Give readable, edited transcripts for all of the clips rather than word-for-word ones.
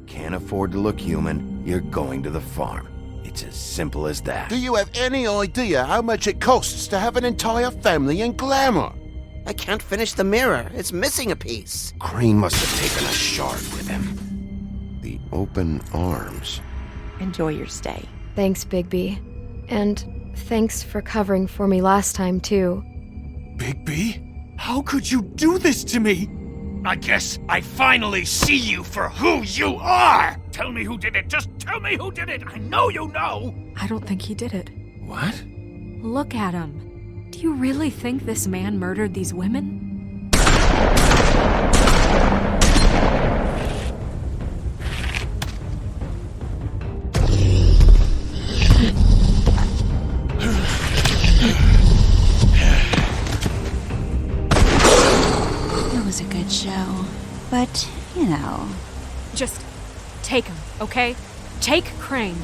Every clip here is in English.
Can't afford to look human, you're going to the farm. It's as simple as that. Do you have any idea how much it costs to have an entire family in glamour? I can't finish the mirror. It's missing a piece. Crane must have taken a shard with him. The open arms. Enjoy your stay. Thanks, Bigby. And thanks for covering for me last time, too. Bigby? How could you do this to me? I guess I finally see you for who you are! Tell me who did it! Just tell me who did it! I know you know! I don't think he did it. What? Look at him. Do you really think this man murdered these women? It was a good show, but, you know... Just take him, okay? Take Crane.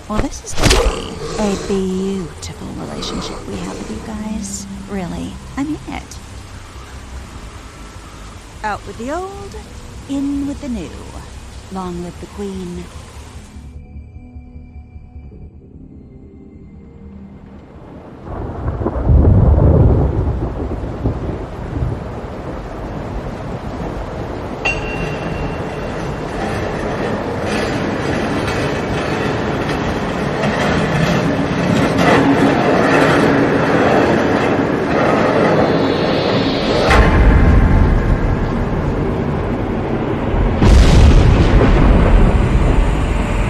Well, this is gonna be a beautiful relationship we have with you guys. Really, I mean it. Out with the old, in with the new. Long live the Queen.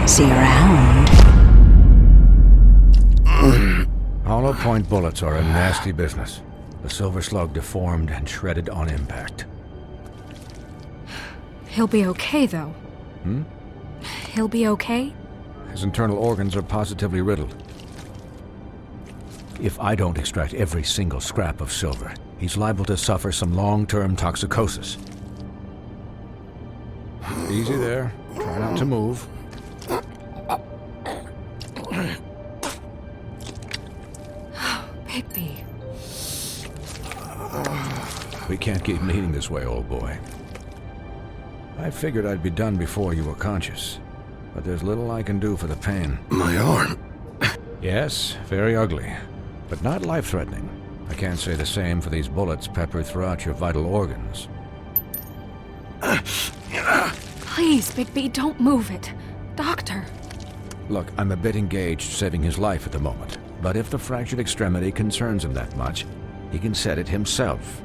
See you around. Hollow point bullets are a nasty business. The silver slug deformed and shredded on impact. He'll be okay, though. Hmm? He'll be okay? His internal organs are positively riddled. If I don't extract every single scrap of silver, he's liable to suffer some long-term toxicosis. Easy there. Try not to move. Bigby. We can't keep meeting this way, old boy. I figured I'd be done before you were conscious, but there's little I can do for the pain. My arm. Yes, very ugly, but not life-threatening. I can't say the same for these bullets peppered throughout your vital organs. Please, Bigby, don't move it. Doctor. Look, I'm a bit engaged saving his life at the moment, but if the fractured extremity concerns him that much, he can set it himself.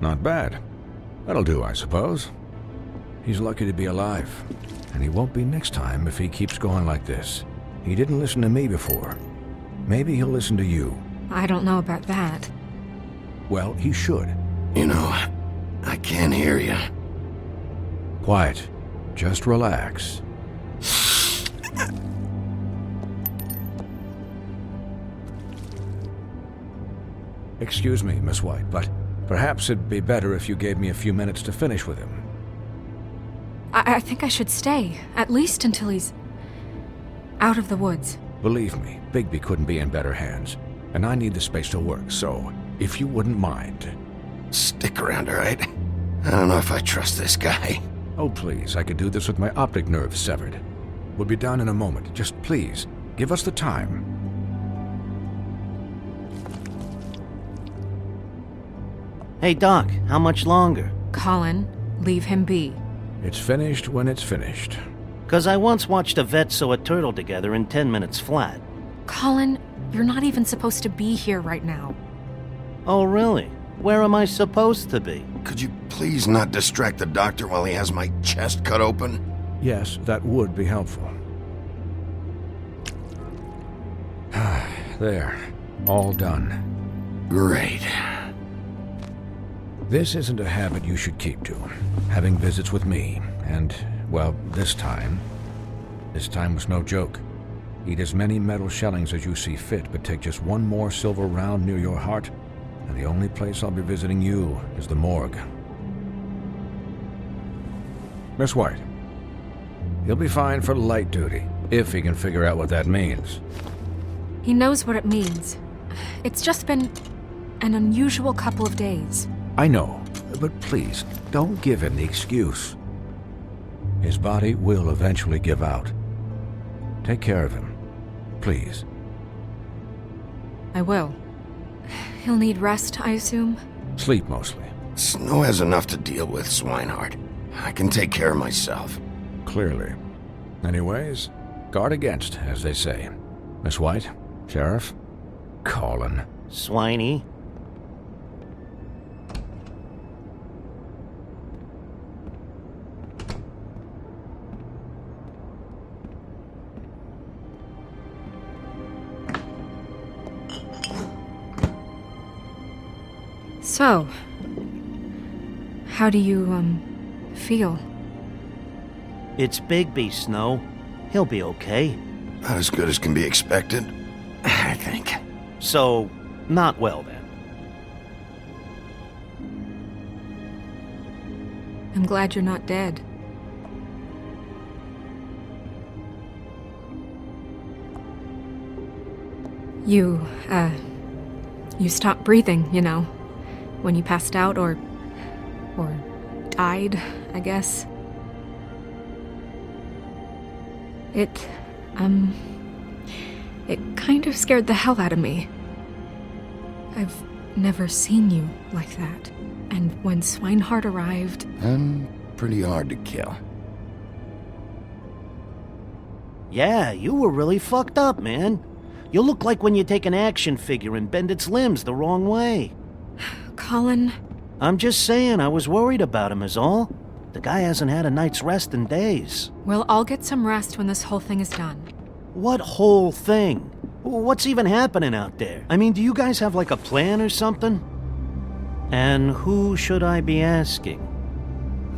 Not bad. That'll do, I suppose. He's lucky to be alive, and he won't be next time if he keeps going like this. He didn't listen to me before. Maybe he'll listen to you. I don't know about that. Well, he should. You know, I can't hear you. Quiet. Just relax. Excuse me, Miss White, but perhaps it'd be better if you gave me a few minutes to finish with him. I think I should stay, at least until he's out of the woods. Believe me, Bigby couldn't be in better hands, and I need the space to work, so if you wouldn't mind. Stick around, all right? I don't know if I trust this guy. Oh, please, I could do this with my optic nerve severed. We'll be down in a moment. Just please, give us the time. Hey, Doc, how much longer? Colin, leave him be. It's finished when it's finished. 'Cause I once watched a vet sew a turtle together in 10 minutes flat. Colin, you're not even supposed to be here right now. Oh, really? Where am I supposed to be? Could you please not distract the doctor while he has my chest cut open? Yes, that would be helpful. There. All done. Great. This isn't a habit you should keep to. Having visits with me, and, well, this time was no joke. Eat as many metal shellings as you see fit, but take just one more silver round near your heart, and the only place I'll be visiting you is the morgue. Miss White, he'll be fine for light duty, if he can figure out what that means. He knows what it means. It's just been an unusual couple of days. I know, but please, don't give him the excuse. His body will eventually give out. Take care of him, please. I will. He'll need rest, I assume? Sleep, mostly. Snow has enough to deal with, Swinehart. I can take care of myself. Clearly. Anyways, guard against, as they say. Miss White, Sheriff, Colin. Swiney. So, how do you, feel? It's Bigby, Snow. He'll be okay. Not as good as can be expected, I think. So, not well then. I'm glad you're not dead. You stopped breathing, you know, when you passed out or died, I guess. It kind of scared the hell out of me. I've never seen you like that. And when Swinehart arrived... I'm pretty hard to kill. Yeah, you were really fucked up, man. You look like when you take an action figure and bend its limbs the wrong way. Colin... I'm just saying, I was worried about him is all. The guy hasn't had a night's rest in days. We'll all get some rest when this whole thing is done. What whole thing? What's even happening out there? I mean, do you guys have like a plan or something? And who should I be asking?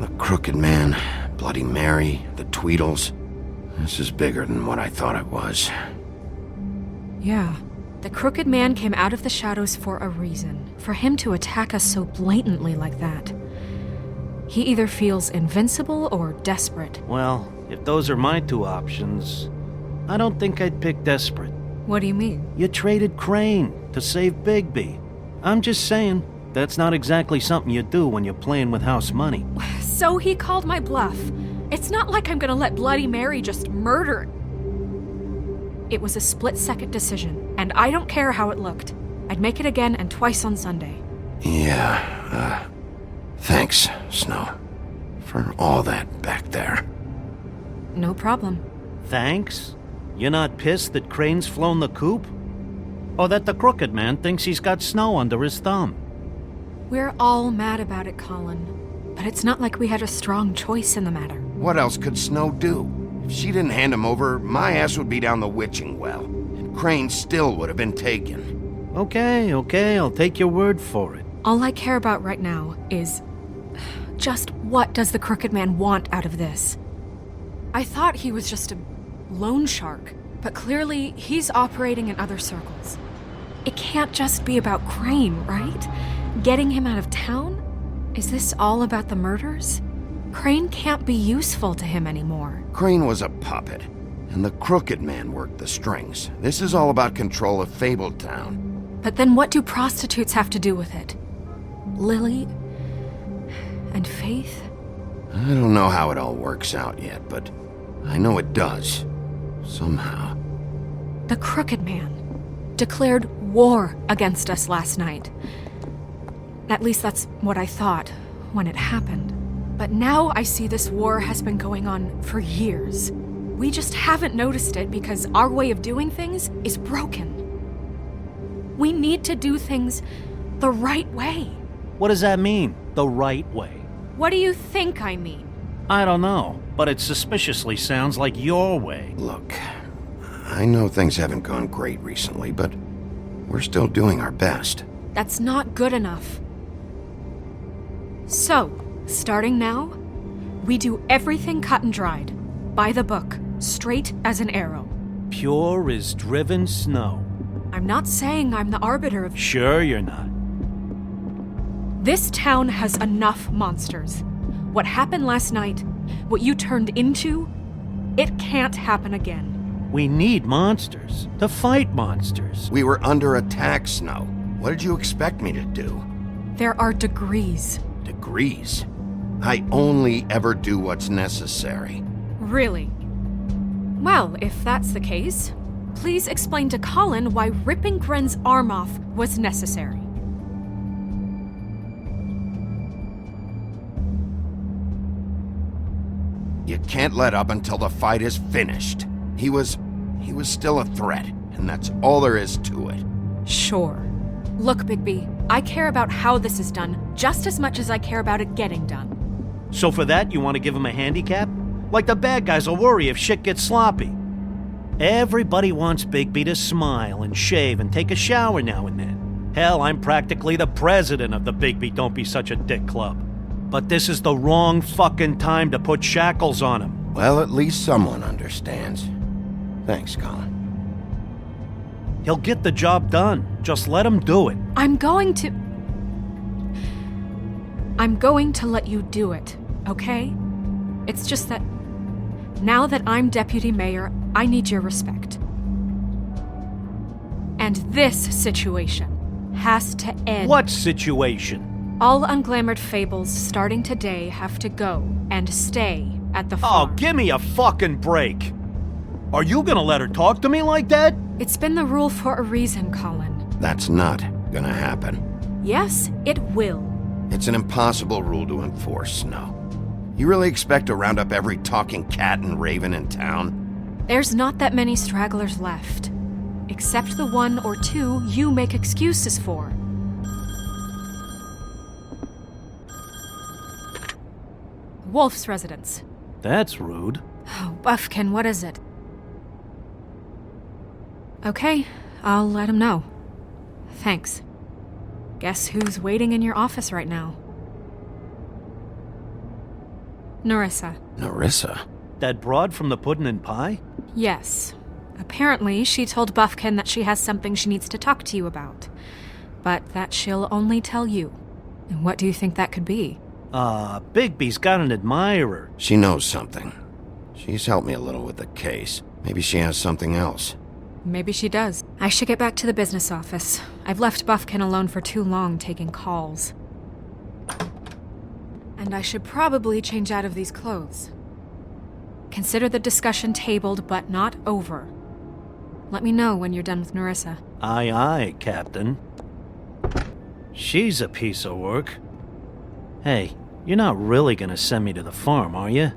The Crooked Man, Bloody Mary, the Tweedles. This is bigger than what I thought it was. Yeah. The Crooked Man came out of the shadows for a reason. For him to attack us so blatantly like that. He either feels invincible or desperate. Well, if those are my two options, I don't think I'd pick desperate. What do you mean? You traded Crane to save Bigby. I'm just saying, that's not exactly something you do when you're playing with house money. So he called my bluff. It's not like I'm gonna let Bloody Mary just murder. It was a split-second decision, and I don't care how it looked. I'd make it again and twice on Sunday. Yeah, thanks, Snow, for all that back there. No problem. Thanks? You're not pissed that Crane's flown the coop? Or that the Crooked Man thinks he's got Snow under his thumb? We're all mad about it, Colin. But it's not like we had a strong choice in the matter. What else could Snow do? If she didn't hand him over, my ass would be down the witching well. And Crane still would have been taken. Okay, I'll take your word for it. All I care about right now is... just what does the Crooked Man want out of this? I thought he was just a loan shark, but clearly he's operating in other circles. It can't just be about Crane, right? Getting him out of town? Is this all about the murders? Crane can't be useful to him anymore. Crane was a puppet, and the Crooked Man worked the strings. This is all about control of Fabletown. But then what do prostitutes have to do with it? Lily? And Faith? I don't know how it all works out yet, but I know it does. Somehow. The Crooked Man declared war against us last night. At least that's what I thought when it happened. But now I see this war has been going on for years. We just haven't noticed it because our way of doing things is broken. We need to do things the right way. What does that mean, the right way? What do you think I mean? I don't know, but it suspiciously sounds like your way. Look, I know things haven't gone great recently, but we're still doing our best. That's not good enough. So, starting now, we do everything cut and dried. By the book, straight as an arrow. Pure as driven snow. I'm not saying I'm the arbiter of... Sure you're not. This town has enough monsters. What happened last night, what you turned into, it can't happen again. We need monsters to fight monsters. We were under attack, Snow. What did you expect me to do? There are degrees. Degrees? I only ever do what's necessary. Really? Well, if that's the case, please explain to Colin why ripping Gren's arm off was necessary. You can't let up until the fight is finished. He was still a threat, and that's all there is to it. Sure. Look, Bigby, I care about how this is done just as much as I care about it getting done. So for that, you want to give him a handicap? Like the bad guys will worry if shit gets sloppy. Everybody wants Bigby to smile and shave and take a shower now and then. Hell, I'm practically the president of the Bigby Don't Be Such a Dick Club. But this is the wrong fucking time to put shackles on him. Well, at least someone understands. Thanks, Colin. He'll get the job done. Just let him do it. I'm going to let you do it, okay? It's just that now that I'm deputy mayor, I need your respect. And this situation has to end. What situation? All unglamored fables starting today have to go and stay at the farm. Oh, give me a fucking break. Are you gonna let her talk to me like that? It's been the rule for a reason, Colin. That's not gonna happen. Yes, it will. It's an impossible rule to enforce, Snow. You really expect to round up every talking cat and raven in town? There's not that many stragglers left. Except the one or two you make excuses for. Wolf's residence. That's rude. Oh, Buffkin, what is it? Okay, I'll let him know. Thanks. Guess who's waiting in your office right now? Nerissa. Nerissa? That broad from the puddin' and pie? Yes. Apparently, she told Buffkin that she has something she needs to talk to you about. But that she'll only tell you. And what do you think that could be? Bigby's got an admirer. She knows something. She's helped me a little with the case. Maybe she has something else. Maybe she does. I should get back to the business office. I've left Buffkin alone for too long taking calls. And I should probably change out of these clothes. Consider the discussion tabled, but not over. Let me know when you're done with Nerissa. Aye, aye, Captain. She's a piece of work. Hey, you're not really gonna send me to the farm, are you?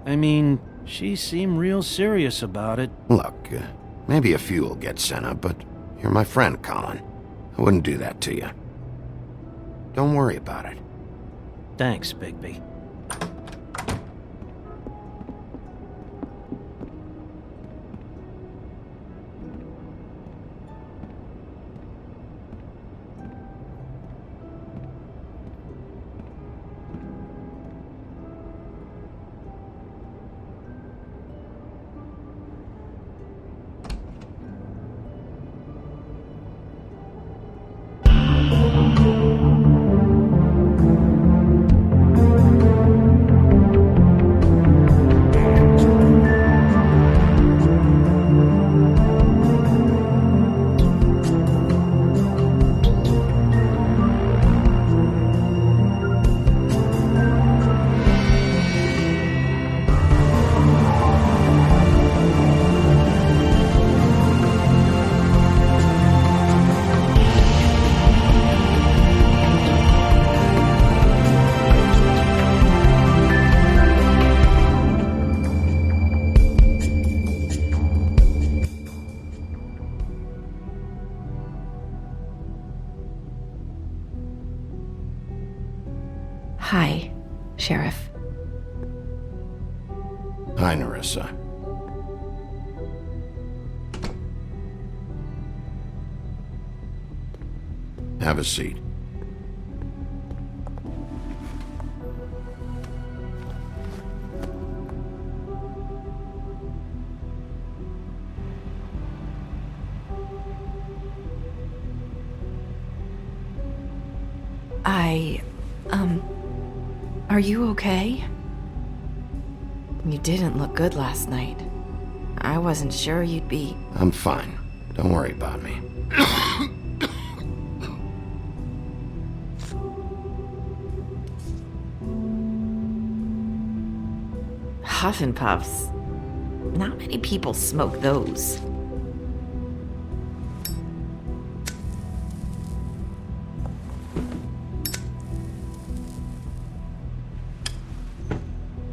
I mean, she seemed real serious about it. Look, maybe a few will get sent up, but you're my friend, Colin. I wouldn't do that to you. Don't worry about it. Thanks, Bigby. Hi, Sheriff. Hi, Nerissa. Have a seat. Are you okay? You didn't look good last night. I wasn't sure you'd be... I'm fine. Don't worry about me. Huff and Puffs. Not many people smoke those.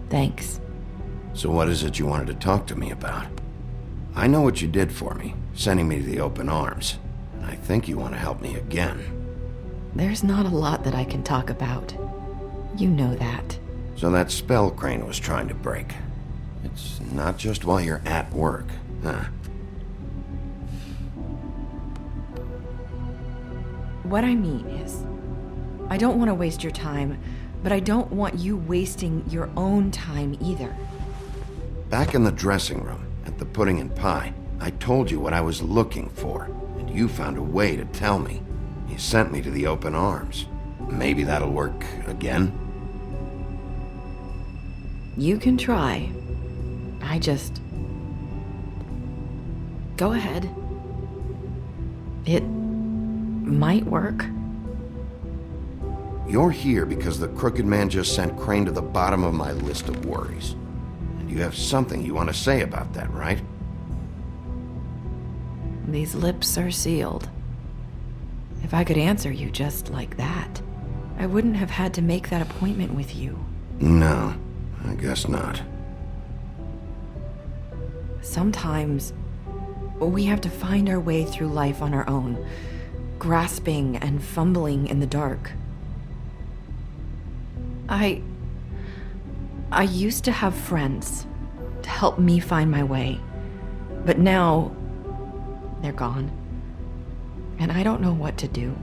Thanks. So what is it you wanted to talk to me about? I know what you did for me, sending me to the open arms. And I think you want to help me again. There's not a lot that I can talk about. You know that. So that spell Crane was trying to break. It's not just while you're at work, huh? What I mean is, I don't want to waste your time, but I don't want you wasting your own time either. Back in the dressing room, at the pudding and pie, I told you what I was looking for, and you found a way to tell me. You sent me to the open arms. Maybe that'll work again? You can try. I just... Go ahead. It might work. You're here because the crooked man just sent Crane to the bottom of my list of worries. And you have something you want to say about that, right? These lips are sealed. If I could answer you just like that, I wouldn't have had to make that appointment with you. No, I guess not. Sometimes, we have to find our way through life on our own, grasping and fumbling in the dark. I used to have friends to help me find my way, but now they're gone, and I don't know what to do.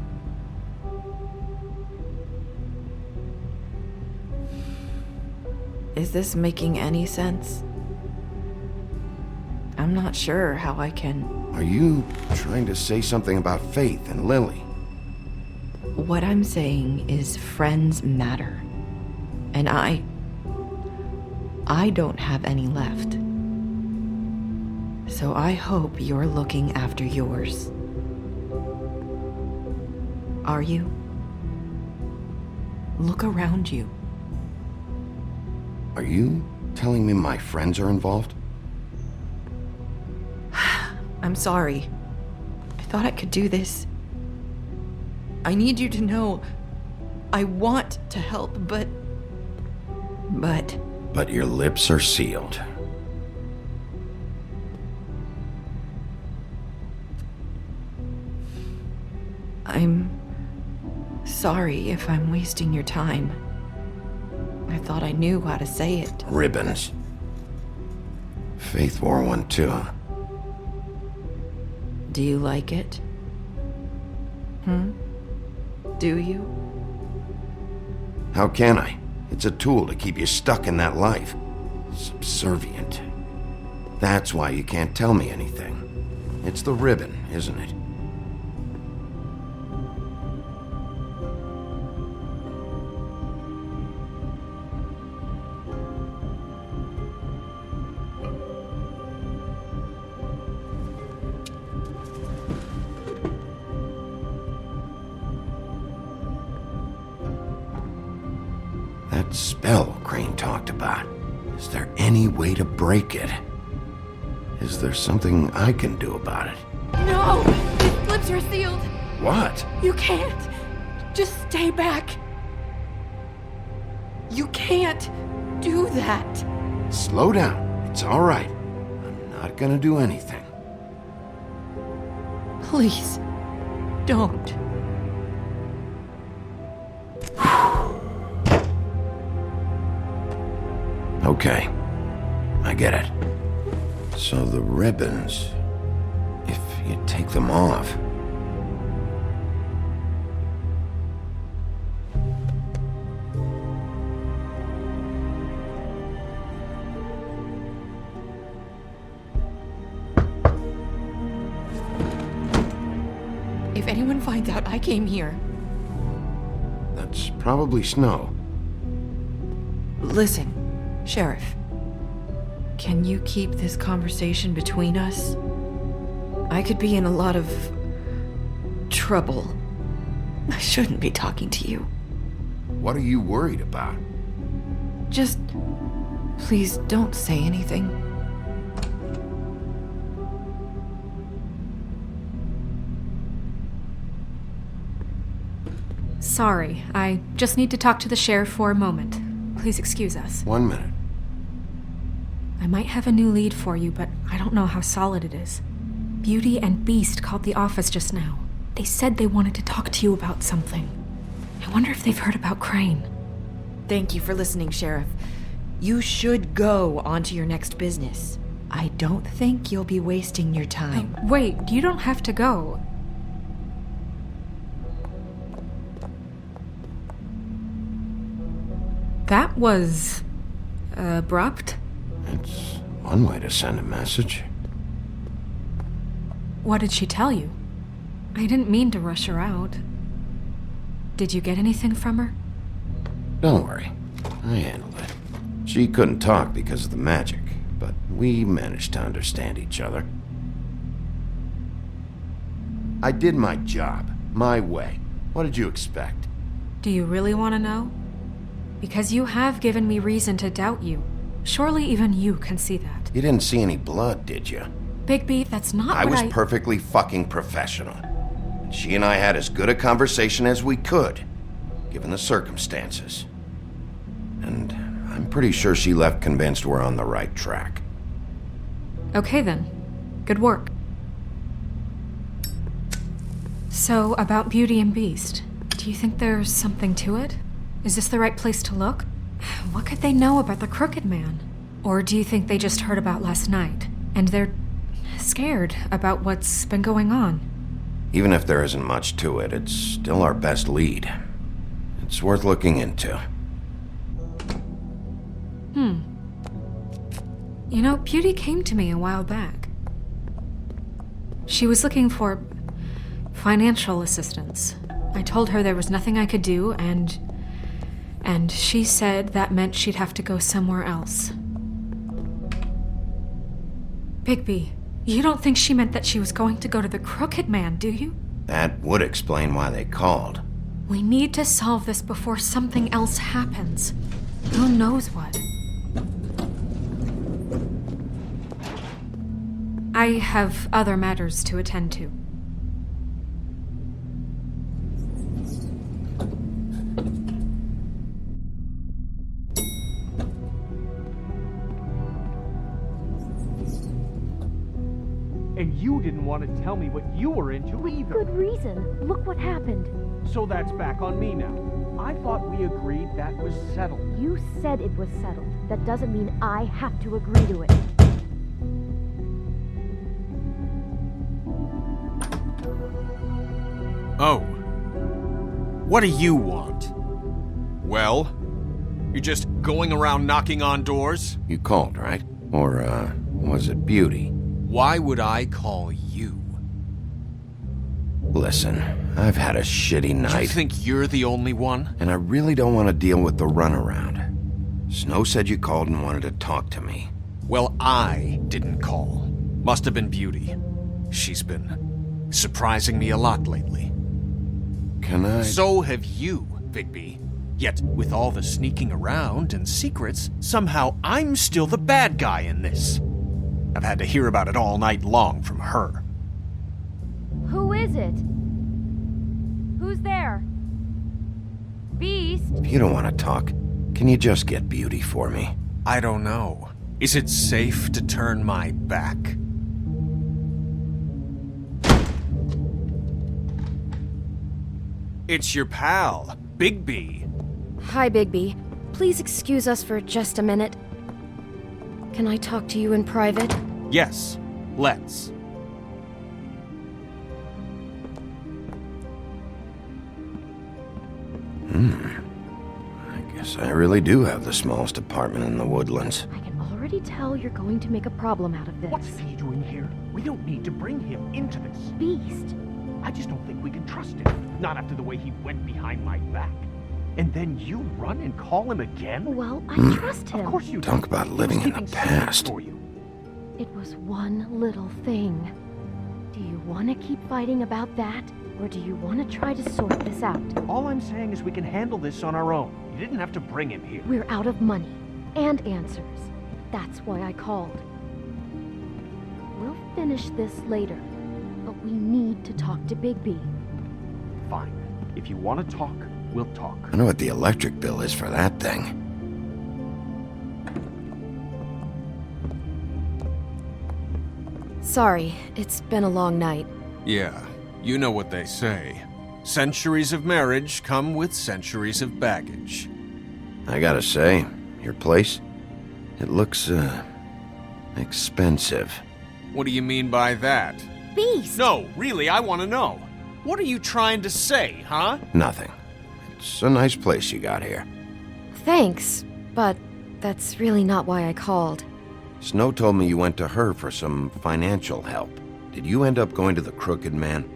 Is this making any sense? I'm not sure how I can... Are you trying to say something about Faith and Lily? What I'm saying is friends matter. And I don't have any left. So I hope you're looking after yours. Are you? Look around you. Are you telling me my friends are involved? I'm sorry. I thought I could do this. I need you to know I want to help, but... But your lips are sealed. I'm sorry if I'm wasting your time. I thought I knew how to say it. Ribbons. Faith wore one too. Do you like it? Do you? How can I? It's a tool to keep you stuck in that life. Subservient. That's why you can't tell me anything. It's the ribbon, isn't it? That spell Crane talked about. Is there any way to break it? Is there something I can do about it? No! His lips are sealed! What? You can't! Just stay back! You can't do that! Slow down. It's all right. I'm not gonna do anything. Please, don't. Okay. I get it. So the ribbons, if you take them off, anyone finds out I came here... That's probably Snow. Listen, Sheriff. Can you keep this conversation between us? I could be in a lot of... trouble. I shouldn't be talking to you. What are you worried about? Just... please don't say anything. Sorry, I just need to talk to the sheriff for a moment. Please excuse us. 1 minute. I might have a new lead for you, but I don't know how solid it is. Beauty and Beast called the office just now. They said they wanted to talk to you about something. I wonder if they've heard about Crane. Thank you for listening, Sheriff. You should go on to your next business. I don't think you'll be wasting your time. Wait, you don't have to go. That was... abrupt? It's one way to send a message. What did she tell you? I didn't mean to rush her out. Did you get anything from her? Don't worry. I handled it. She couldn't talk because of the magic, but we managed to understand each other. I did my job, my way. What did you expect? Do you really want to know? Because you have given me reason to doubt you. Surely even you can see that. You didn't see any blood, did you? Bigby, that's not I what was perfectly fucking professional. She and I had as good a conversation as we could, given the circumstances. And I'm pretty sure she left convinced we're on the right track. Okay then. Good work. So, about Beauty and Beast, do you think there's something to it? Is this the right place to look? What could they know about the Crooked Man? Or do you think they just heard about last night, and they're scared about what's been going on? Even if there isn't much to it, it's still our best lead. It's worth looking into. You know, Beauty came to me a while back. She was looking for financial assistance. I told her there was nothing I could do, and she said that meant she'd have to go somewhere else. Bigby, you don't think she meant that she was going to go to the Crooked Man, do you? That would explain why they called. We need to solve this before something else happens. Who knows what? I have other matters to attend to. And you didn't want to tell me what you were into either. Good reason. Look what happened. So that's back on me now. I thought we agreed that was settled. You said it was settled. That doesn't mean I have to agree to it. Oh. What do you want? Well? You're just going around knocking on doors? You called, right? Or, was it Beauty? Why would I call you? Listen, I've had a shitty night. You think you're the only one? And I really don't want to deal with the runaround. Snow said you called and wanted to talk to me. Well, I didn't call. Must have been Beauty. She's been surprising me a lot lately. Can I? So have you, Bigby. Yet, with all the sneaking around and secrets, somehow I'm still the bad guy in this. I've had to hear about it all night long from her. Who is it? Who's there? Beast? If you don't want to talk, can you just get Beauty for me? I don't know. Is it safe to turn my back? It's your pal, Bigby. Hi, Bigby. Please excuse us for just a minute. Can I talk to you in private? Yes, let's. I guess I really do have the smallest apartment in the Woodlands. I can already tell you're going to make a problem out of this. What's he doing here? We don't need to bring him into this. Beast, I just don't think we can trust him. Not after the way he went behind my back. And then you run and call him again? Well, I trust him. Of course you Talk about living in the past. For you. It was one little thing. Do you want to keep fighting about that? Or do you want to try to sort this out? All I'm saying is we can handle this on our own. You didn't have to bring him here. We're out of money. And answers. That's why I called. We'll finish this later. But we need to talk to Bigby. Fine. If you want to talk, we'll talk. I know what the electric bill is for that thing. Sorry, it's been a long night. Yeah, you know what they say. Centuries of marriage come with centuries of baggage. I gotta say, your place, it looks, expensive. What do you mean by that? Beast! No, really, I want to know. What are you trying to say, huh? Nothing. It's a nice place you got here. Thanks, but that's really not why I called. Snow told me you went to her for some financial help. Did you end up going to the Crooked Man?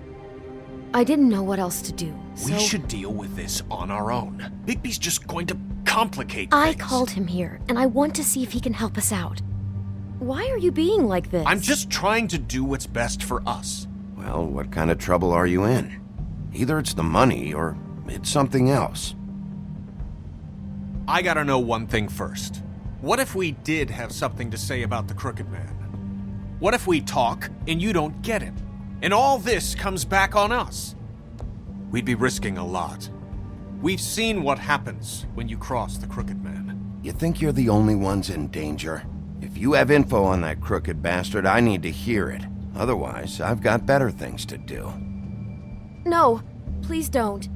I didn't know what else to do, so... We should deal with this on our own. Bigby's just going to complicate I things. called him here, and I want to see if he can help us out. Why are you being like this? I'm just trying to do what's best for us. Well, what kind of trouble are you in? Either it's the money, or it's something else. I gotta know one thing first. What if we did have something to say about the Crooked Man? What if we talk, and you don't get him? And all this comes back on us? We'd be risking a lot. We've seen what happens when you cross the Crooked Man. You think you're the only ones in danger? If you have info on that crooked bastard, I need to hear it. Otherwise, I've got better things to do. No, please don't.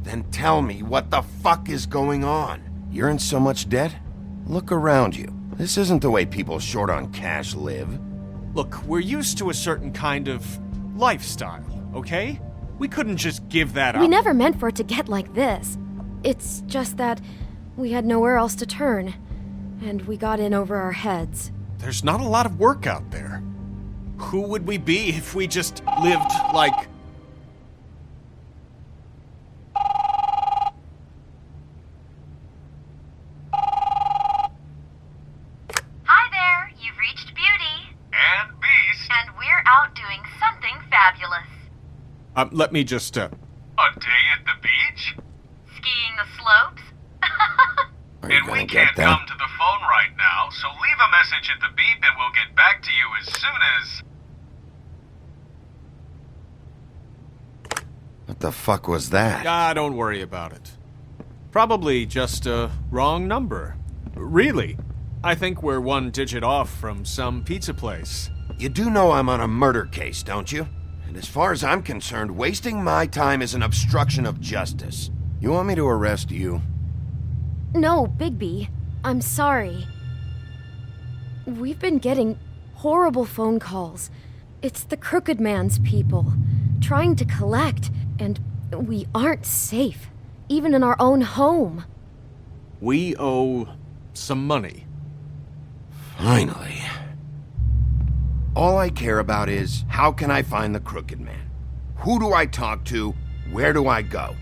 Then tell me what the fuck is going on? You're in so much debt? Look around you. This isn't the way people short on cash live. Look, we're used to a certain kind of lifestyle, okay? We couldn't just give that up. We never meant for it to get like this. It's just that we had nowhere else to turn, and we got in over our heads. There's not a lot of work out there. Who would we be if we just lived like... Hi there, you've reached Beauty. And Beast. And we're out doing something fabulous. Let me just, A day at the beach? Skiing the slopes? Are you And gonna we get can't that? come to the phone right now, so leave a message at the beep and we'll get back to you as soon as... What the fuck was that? don't worry about it. Probably just a wrong number. Really. I think we're one digit off from some pizza place. You do know I'm on a murder case, don't you? And as far as I'm concerned, wasting my time is an obstruction of justice. You want me to arrest you? No, Bigby, I'm sorry. We've been getting horrible phone calls. It's the Crooked Man's people, trying to collect, and we aren't safe, even in our own home. We owe some money. Finally. All I care about is, how can I find the Crooked Man? Who do I talk to? Where do I go?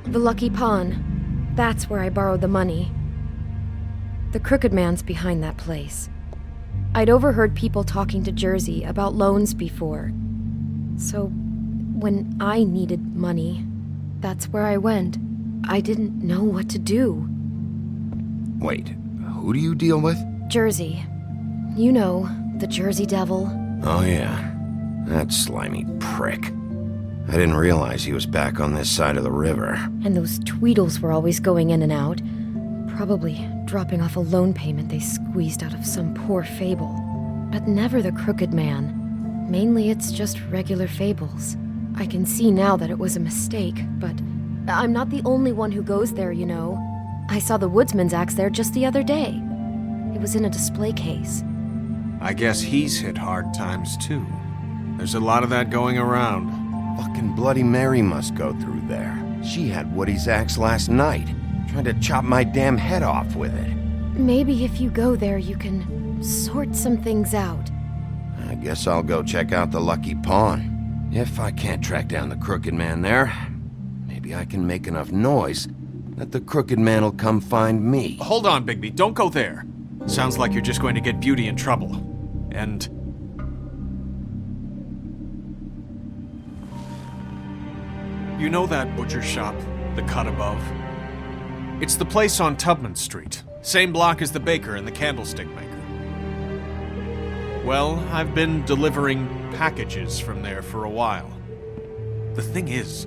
The Lucky Pawn. That's where I borrowed the money. The Crooked Man's behind that place. I'd overheard people talking to Jersey about loans before. So, when I needed money, that's where I went. I didn't know what to do. Wait, who do you deal with? Jersey. You know, the Jersey Devil. Oh yeah, that slimy prick. I didn't realize he was back on this side of the river. And those Tweedles were always going in and out. Probably dropping off a loan payment they squeezed out of some poor Fable. But never the Crooked Man. Mainly it's just regular Fables. I can see now that it was a mistake, but I'm not the only one who goes there, you know. I saw the Woodsman's axe there just the other day. It was in a display case. I guess he's hit hard times too. There's a lot of that going around. Fucking Bloody Mary must go through there. She had Woody's axe last night, trying to chop my damn head off with it. Maybe if you go there, you can sort some things out. I guess I'll go check out the Lucky Pawn. If I can't track down the Crooked Man there, maybe I can make enough noise that the Crooked Man will come find me. Hold on, Bigby. Don't go there. Sounds like you're just going to get Beauty in trouble. And... you know that butcher shop, the cut above? It's the place on Tubman Street. Same block as the baker and the candlestick maker. Well, I've been delivering packages from there for a while. The thing is,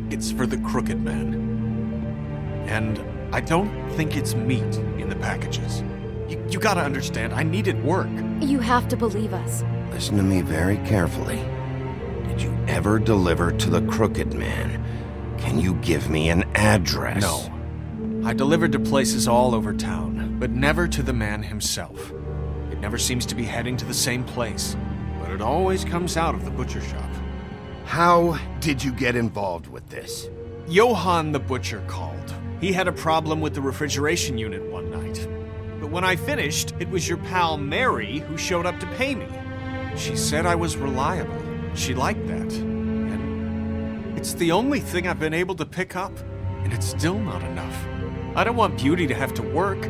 it's for the Crooked Man. And I don't think it's meat in the packages. You gotta understand, I needed work. You have to believe us. Listen to me very carefully. Did you ever deliver to the Crooked Man? Can you give me an address? No. I delivered to places all over town, but never to the man himself. It never seems to be heading to the same place, but it always comes out of the butcher shop. How did you get involved with this? Johann the butcher called. He had a problem with the refrigeration unit one night. But when I finished, it was your pal Mary who showed up to pay me. She said I was reliable. She liked that. And it's the only thing I've been able to pick up, and it's still not enough. I don't want Beauty to have to work,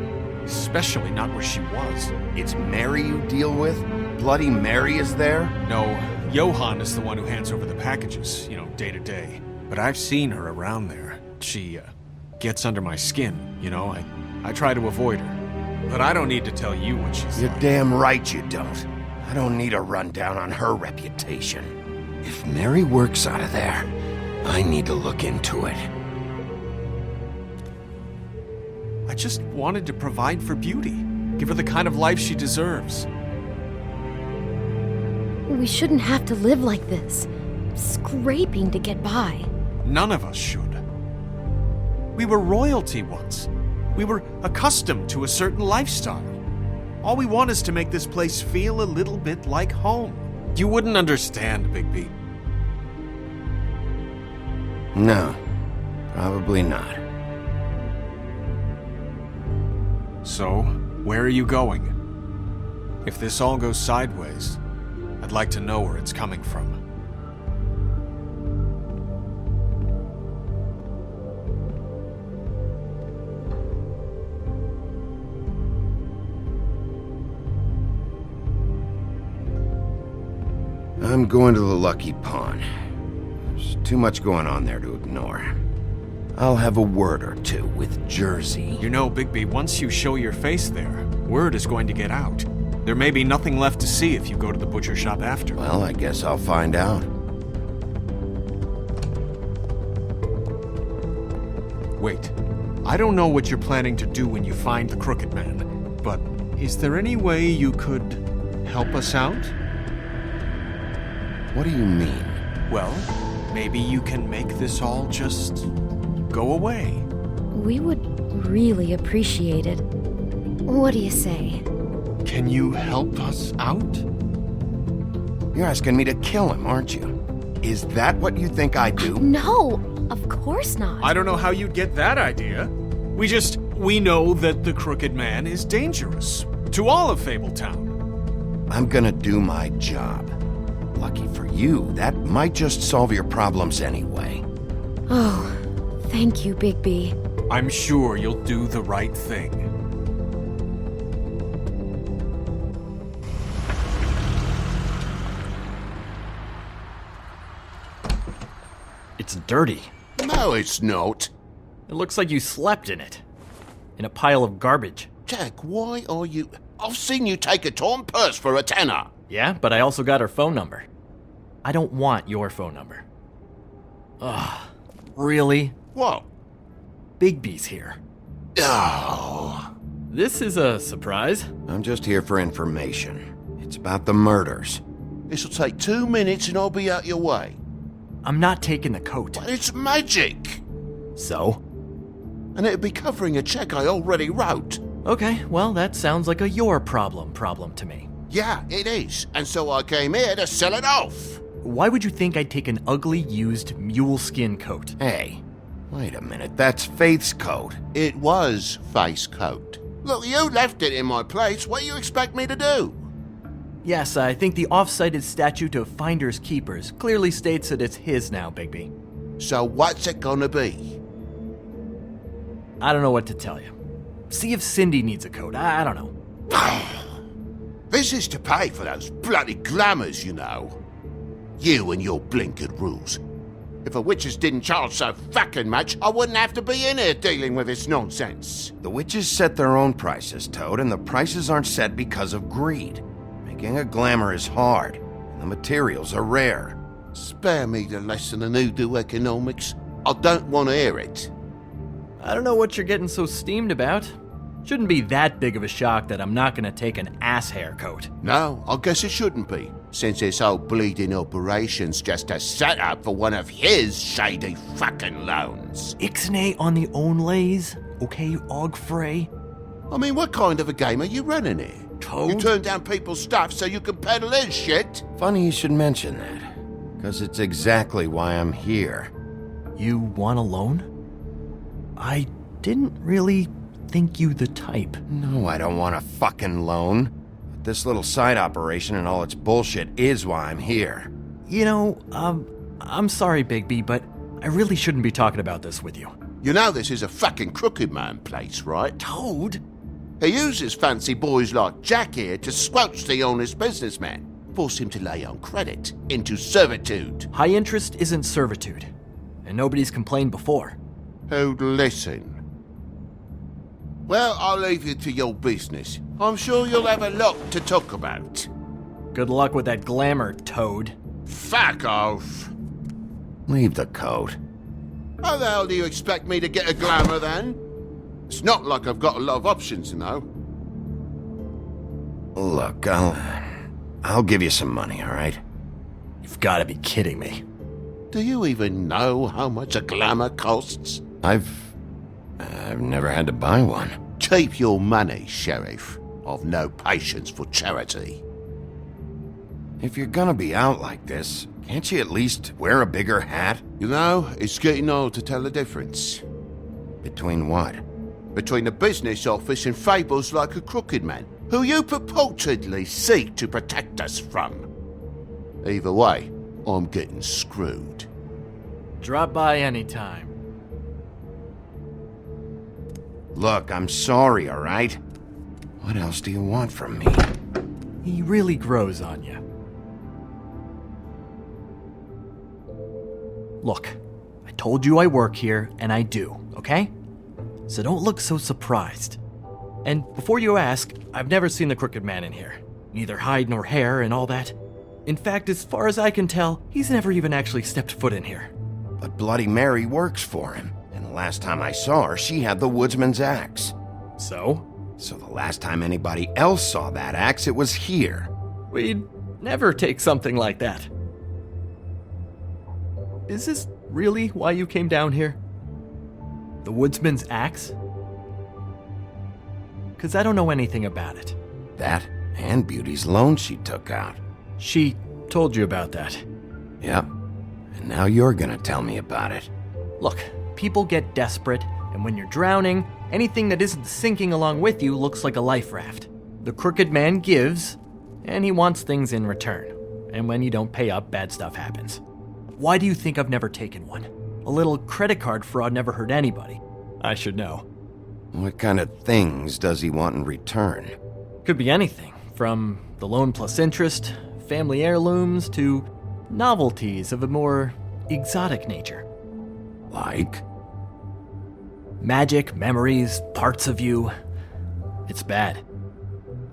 especially not where she was. It's Mary you deal with? Bloody Mary is there? No, Johann is the one who hands over the packages, day to day. But I've seen her around there. She, gets under my skin, I try to avoid her. But I don't need to tell you what she's You're like. damn right you don't. I don't need a rundown on her reputation. If Mary works out of there, I need to look into it. I just wanted to provide for Beauty. Give her the kind of life she deserves. We shouldn't have to live like this, scraping to get by. None of us should. We were royalty once. We were accustomed to a certain lifestyle. All we want is to make this place feel a little bit like home. You wouldn't understand, Bigby. No, probably not. So, where are you going? If this all goes sideways, I'd like to know where it's coming from. I'm going to the Lucky Pawn. There's too much going on there to ignore. I'll have a word or two with Jersey. You know, Bigby, once you show your face there, word is going to get out. There may be nothing left to see if you go to the butcher shop after. Well, I guess I'll find out. Wait, I don't know what you're planning to do when you find the Crooked Man, but is there any way you could help us out? What do you mean? Well, maybe you can make this all just go away. We would really appreciate it. What do you say? Can you help us out? You're asking me to kill him, aren't you? Is that what you think I do? No, of course not. I don't know how you'd get that idea. We know that the Crooked Man is dangerous to all of Fabletown. I'm gonna do my job. Lucky for you, that might just solve your problems anyway. Oh, thank you, Bigby. I'm sure you'll do the right thing. It's dirty. No, it's not. It looks like you slept in it. In a pile of garbage. Jack, why are you... I've seen you take a torn purse for a tenner. Yeah, but I also got her phone number. I don't want your phone number. Ugh, really? What? Bigby's here. Oh. This is a surprise. I'm just here for information. It's about the murders. This'll take 2 minutes and I'll be out your way. I'm not taking the coat. But it's magic. So? And it'd be covering a check I already wrote. Okay, well, that sounds like a your problem to me. Yeah, it is. And so I came here to sell it off. Why would you think I'd take an ugly, used mule skin coat? Hey, wait a minute. That's Faith's coat. It was Faith's coat. Look, you left it in my place. What do you expect me to do? Yes, I think the off-cited statute of Finders Keepers clearly states that it's his now, Bigby. So what's it gonna be? I don't know what to tell you. See if Cindy needs a coat. I don't know. This is to pay for those bloody glamours, you know. You and your blinkered rules. If the witches didn't charge so fucking much, I wouldn't have to be in here dealing with this nonsense. The witches set their own prices, Toad, and the prices aren't set because of greed. Making a glamour is hard, and the materials are rare. Spare me the lesson in hoodoo economics. I don't want to hear it. I don't know what you're getting so steamed about. Shouldn't be that big of a shock that I'm not gonna take an ass haircoat. No, I guess it shouldn't be, since this whole bleeding operation's just a setup for one of his shady fucking loans. Ixnay on the own lays, okay, Og Frey? I mean, what kind of a game are you running here? Toad? You turn down people's stuff so you can peddle his shit? Funny you should mention that, because it's exactly why I'm here. You want a loan? I didn't really think you the type. No, I don't want a fucking loan. But this little side operation and all its bullshit is why I'm here. You know, I'm sorry, Bigby, but I really shouldn't be talking about this with you. You know this is a fucking crooked man place, right? Toad? He uses fancy boys like Jack here to squelch the honest businessman. Force him to lay on credit into servitude. High interest isn't servitude, and nobody's complained before. Who'd listen? Well, I'll leave you to your business. I'm sure you'll have a lot to talk about. Good luck with that glamour, Toad. Fuck off. Leave the coat. How the hell do you expect me to get a glamour then? It's not like I've got a lot of options, you know. Look, I'll give you some money, all right? You've got to be kidding me. Do you even know how much a glamour costs? I've never had to buy one. Keep your money, Sheriff. I've no patience for charity. If you're gonna be out like this, can't you at least wear a bigger hat? You know, it's getting old to tell the difference. Between what? Between the business office and fables like a crooked man, who you purportedly seek to protect us from. Either way, I'm getting screwed. Drop by anytime. Look, I'm sorry, all right? What else do you want from me? He really grows on you. Look, I told you I work here, and I do, okay? So don't look so surprised. And before you ask, I've never seen the Crooked Man in here. Neither hide nor hair and all that. In fact, as far as I can tell, he's never even actually stepped foot in here. But Bloody Mary works for him. And the last time I saw her, she had the woodsman's axe. So? So the last time anybody else saw that axe, it was here. We'd never take something like that. Is this really why you came down here? The woodsman's axe? 'Cause I don't know anything about it. That and Beauty's loan she took out. She told you about that. Yep. And now you're gonna tell me about it. Look, people get desperate, and when you're drowning, anything that isn't sinking along with you looks like a life raft. The Crooked Man gives, and he wants things in return. And when you don't pay up, bad stuff happens. Why do you think I've never taken one? A little credit card fraud never hurt anybody. I should know. What kind of things does he want in return? Could be anything, from the loan plus interest, family heirlooms, to novelties of a more exotic nature. Like? Magic, memories, parts of you. It's bad.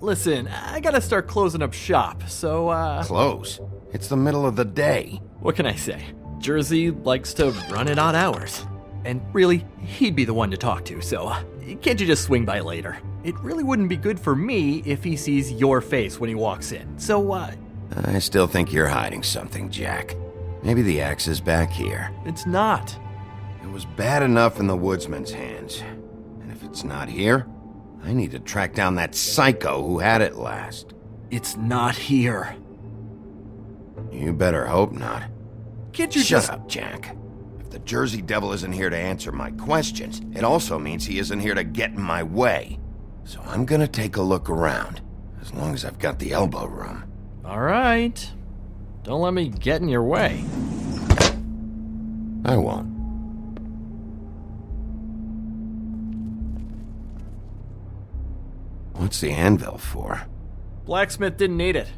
Listen, I gotta start closing up shop, so Close? It's the middle of the day. What can I say? Jersey likes to run at odd hours. And really, he'd be the one to talk to, so can't you just swing by later? It really wouldn't be good for me if he sees your face when he walks in, so I still think you're hiding something, Jack. Maybe the axe is back here. It's not. It was bad enough in the woodsman's hands. And if it's not here, I need to track down that psycho who had it last. It's not here. You better hope not. Can't you Shut up, Jack. If the Jersey Devil isn't here to answer my questions, it also means he isn't here to get in my way. So I'm gonna take a look around, as long as I've got the elbow room. All right. Don't let me get in your way. I won't. What's the anvil for? Blacksmith didn't need it.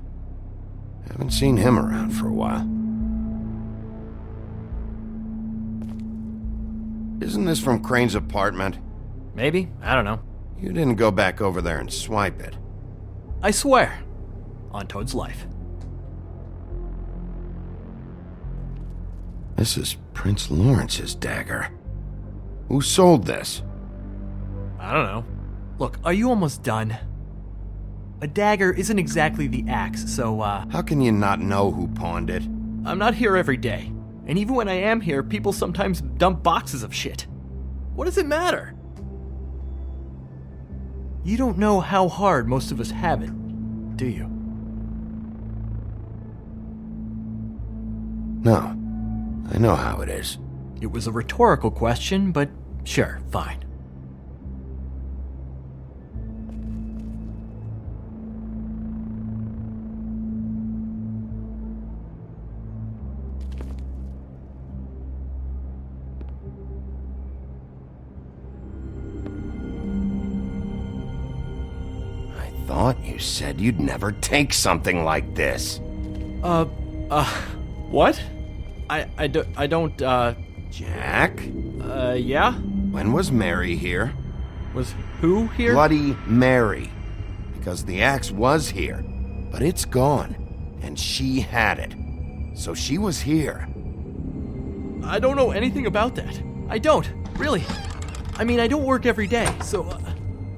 Haven't seen him around for a while. Isn't this from Crane's apartment? Maybe. I don't know. You didn't go back over there and swipe it. I swear. On Toad's life. This is Prince Lawrence's dagger. Who sold this? I don't know. Look, are you almost done? A dagger isn't exactly the axe, so, How can you not know who pawned it? I'm not here every day. And even when I am here, people sometimes dump boxes of shit. What does it matter? You don't know how hard most of us have it, do you? No. I know how it is. It was a rhetorical question, but sure, fine. I thought you said you'd never take something like this. What? I don't, Jack? Yeah? When was Mary here? Was who here? Bloody Mary. Because the axe was here, but it's gone, and she had it. So she was here. I don't know anything about that. I don't, really. I mean, I don't work every day, so...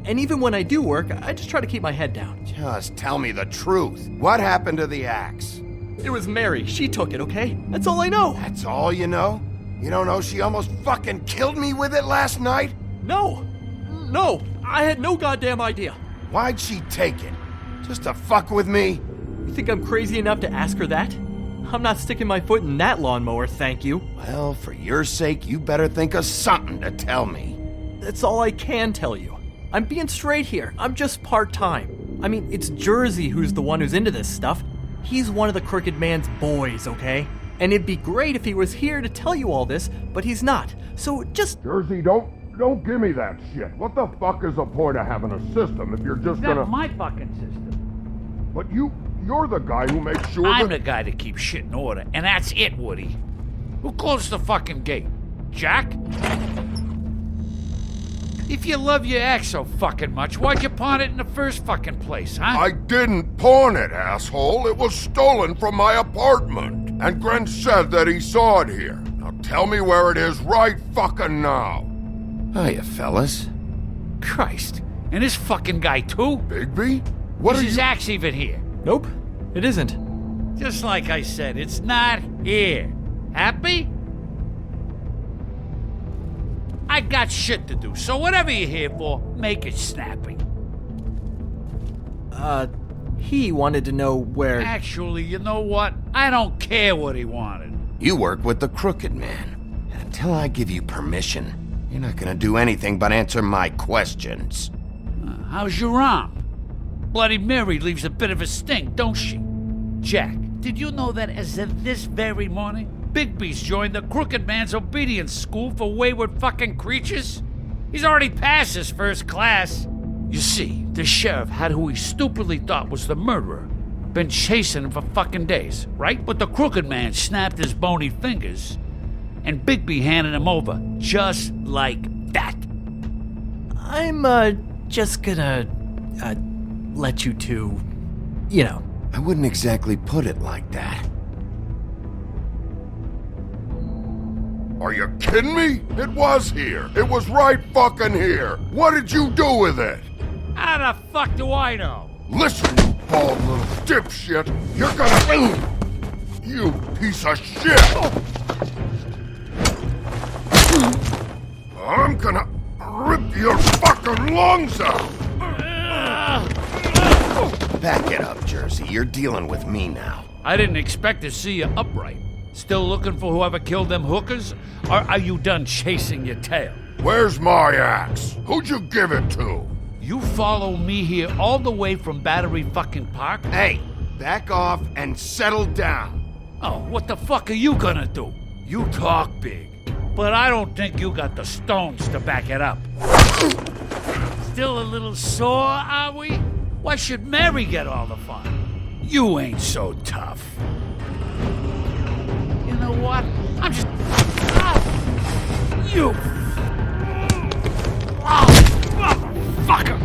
and even when I do work, I just try to keep my head down. Just tell me the truth. What happened to the axe? It was Mary. She took it, okay? That's all I know. That's all you know? You don't know she almost fucking killed me with it last night? No! No! I had no goddamn idea. Why'd she take it? Just to fuck with me? You think I'm crazy enough to ask her that? I'm not sticking my foot in that lawnmower, thank you. Well, for your sake, you better think of something to tell me. That's all I can tell you. I'm being straight here. I'm just part-time. I mean, it's Jersey who's the one who's into this stuff. He's one of the Crooked Man's boys, okay? And it'd be great if he was here to tell you all this, but he's not. So just... Jersey, don't give me that shit. What the fuck is the point of having a system if you're just gonna... That's my fucking system. But you're the guy who makes sure I'm the guy that keeps shit in order, and that's it, Woody. Who closed the fucking gate? Jack? If you love your axe so fucking much, why'd you pawn it in the first fucking place, huh? I didn't pawn it, asshole. It was stolen from my apartment. And Gren said that he saw it here. Now tell me where it is right fucking now. Hiya, fellas. Christ. And this fucking guy, too? Bigby? What is are his you... axe even here? Nope, it isn't. Just like I said, it's not here. Happy? I got shit to do, so whatever you're here for, make it snappy. He wanted to know where... Actually, you know what? I don't care what he wanted. You work with the Crooked Man. And until I give you permission, you're not gonna do anything but answer my questions. How's your arm? Bloody Mary leaves a bit of a stink, don't she? Jack, did you know that as of this very morning, Bigby's joined the Crooked Man's obedience school for wayward fucking creatures? He's already passed his first class. You see, the sheriff had who he stupidly thought was the murderer. Been chasing him for fucking days, right? But the Crooked Man snapped his bony fingers, and Bigby handed him over, just like that. I'm, just gonna, let you two, you know. I wouldn't exactly put it like that. Are you kidding me? It was here. It was right fucking here. What did you do with it? How the fuck do I know? Listen, you bald little dipshit. You're gonna... You piece of shit! I'm gonna rip your fucking lungs out! Back it up, Jersey. You're dealing with me now. I didn't expect to see you upright. Still looking for whoever killed them hookers? Or are you done chasing your tail? Where's my axe? Who'd you give it to? You follow me here all the way from Battery fucking Park? Hey, back off and settle down. Oh, what the fuck are you gonna do? You talk big, but I don't think you got the stones to back it up. Still a little sore, are we? Why should Mary get all the fun? You ain't so tough. You know what? I'm just... You... Motherfucker!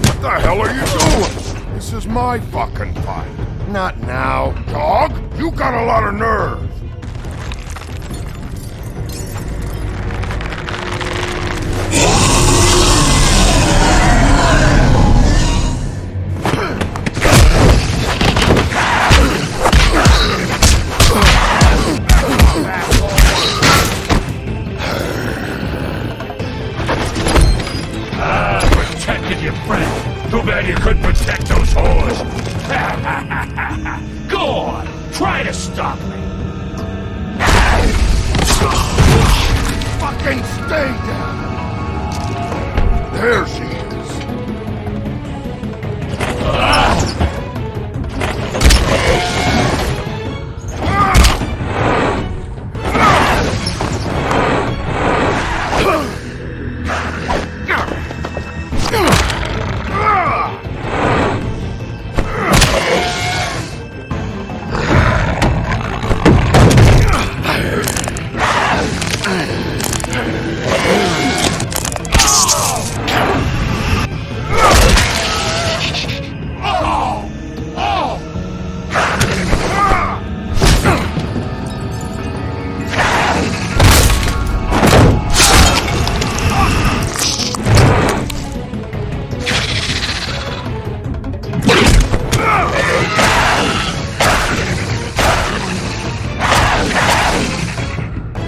What the hell are you doing? This is my fucking fight. Not now. Dog, you got a lot of nerve. Protected your friend. Too bad you couldn't protect those whores. Go on, try to stop me. Fucking stay down. There she is.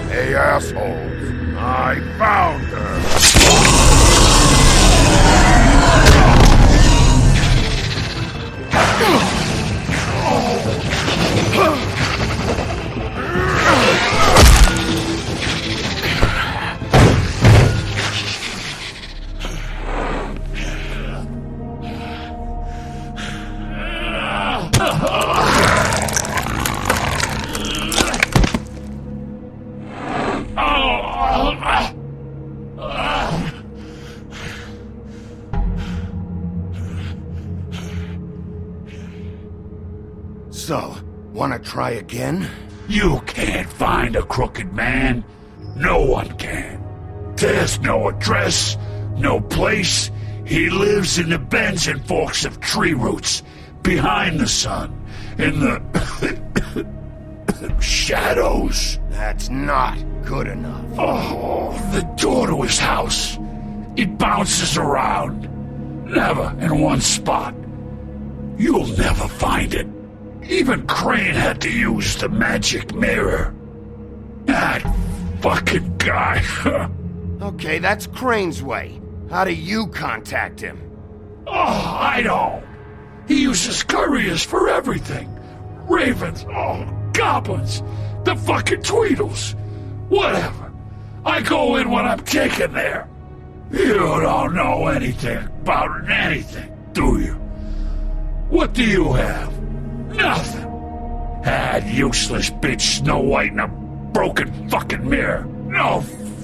Hey, assholes. I found her. So, wanna try again? You can't find a crooked man. No one can. There's no address, no place. He lives in the bends and forks of tree roots, behind the sun, in the shadows. That's not good enough. Oh, the door to his house. It bounces around. Never in one spot. You'll never find it. Even Crane had to use the magic mirror. That fucking guy. Okay, that's Crane's way. How do you contact him? Oh, I don't. He uses couriers for everything. Ravens, goblins, the fucking Tweedles. Whatever. I go in when I'm taken there. You don't know anything about anything, do you? What do you have? Nothing. That useless bitch Snow White and a broken fucking mirror. No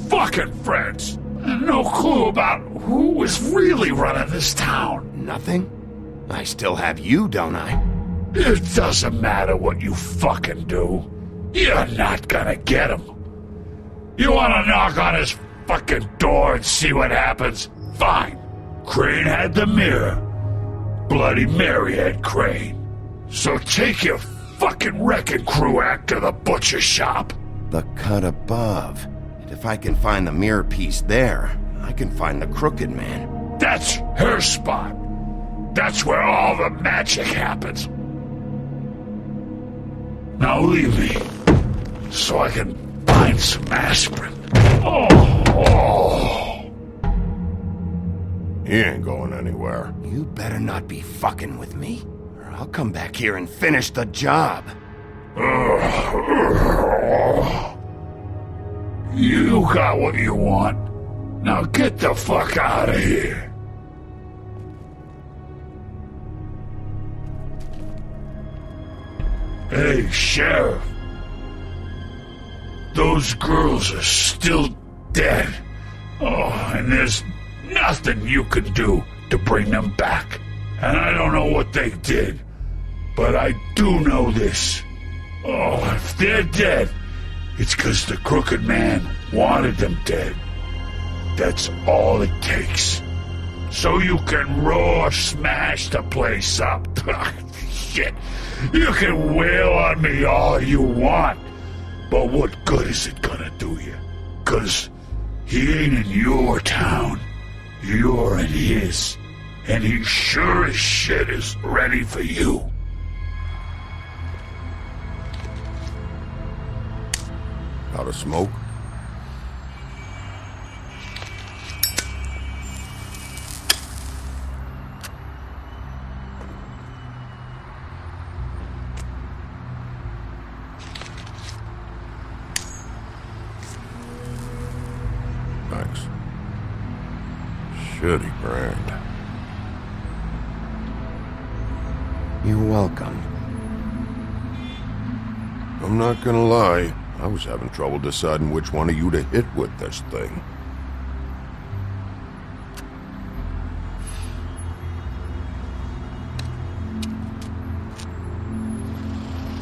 fucking friends. No clue about who was really running this town. Nothing? I still have you, don't I? It doesn't matter what you fucking do. You're not gonna get him. You wanna knock on his fucking door and see what happens? Fine. Crane had the mirror. Bloody Mary had Crane. So take your fucking wrecking crew act to the butcher shop. The cut above. And if I can find the mirror piece there, I can find the crooked man. That's her spot. That's where all the magic happens. Now leave me, so I can find some aspirin. He ain't going anywhere. You better not be fucking with me, or I'll come back here and finish the job. You You got what you want. Now get the fuck out of here. Hey, Sheriff. Those girls are still dead. Oh, and there's nothing you can do to bring them back. And I don't know what they did, but I do know this. Oh, if they're dead, it's 'cause the Crooked Man wanted them dead. That's all it takes. So you can raw smash the place up. Shit, you can wail on me all you want, but what good is it gonna do you? 'Cause he ain't in your town. You're in his. And he sure as shit is ready for you. Out of smoke? Thanks. Shitty brand. You're welcome. I'm not gonna lie, I was having trouble deciding which one of you to hit with this thing.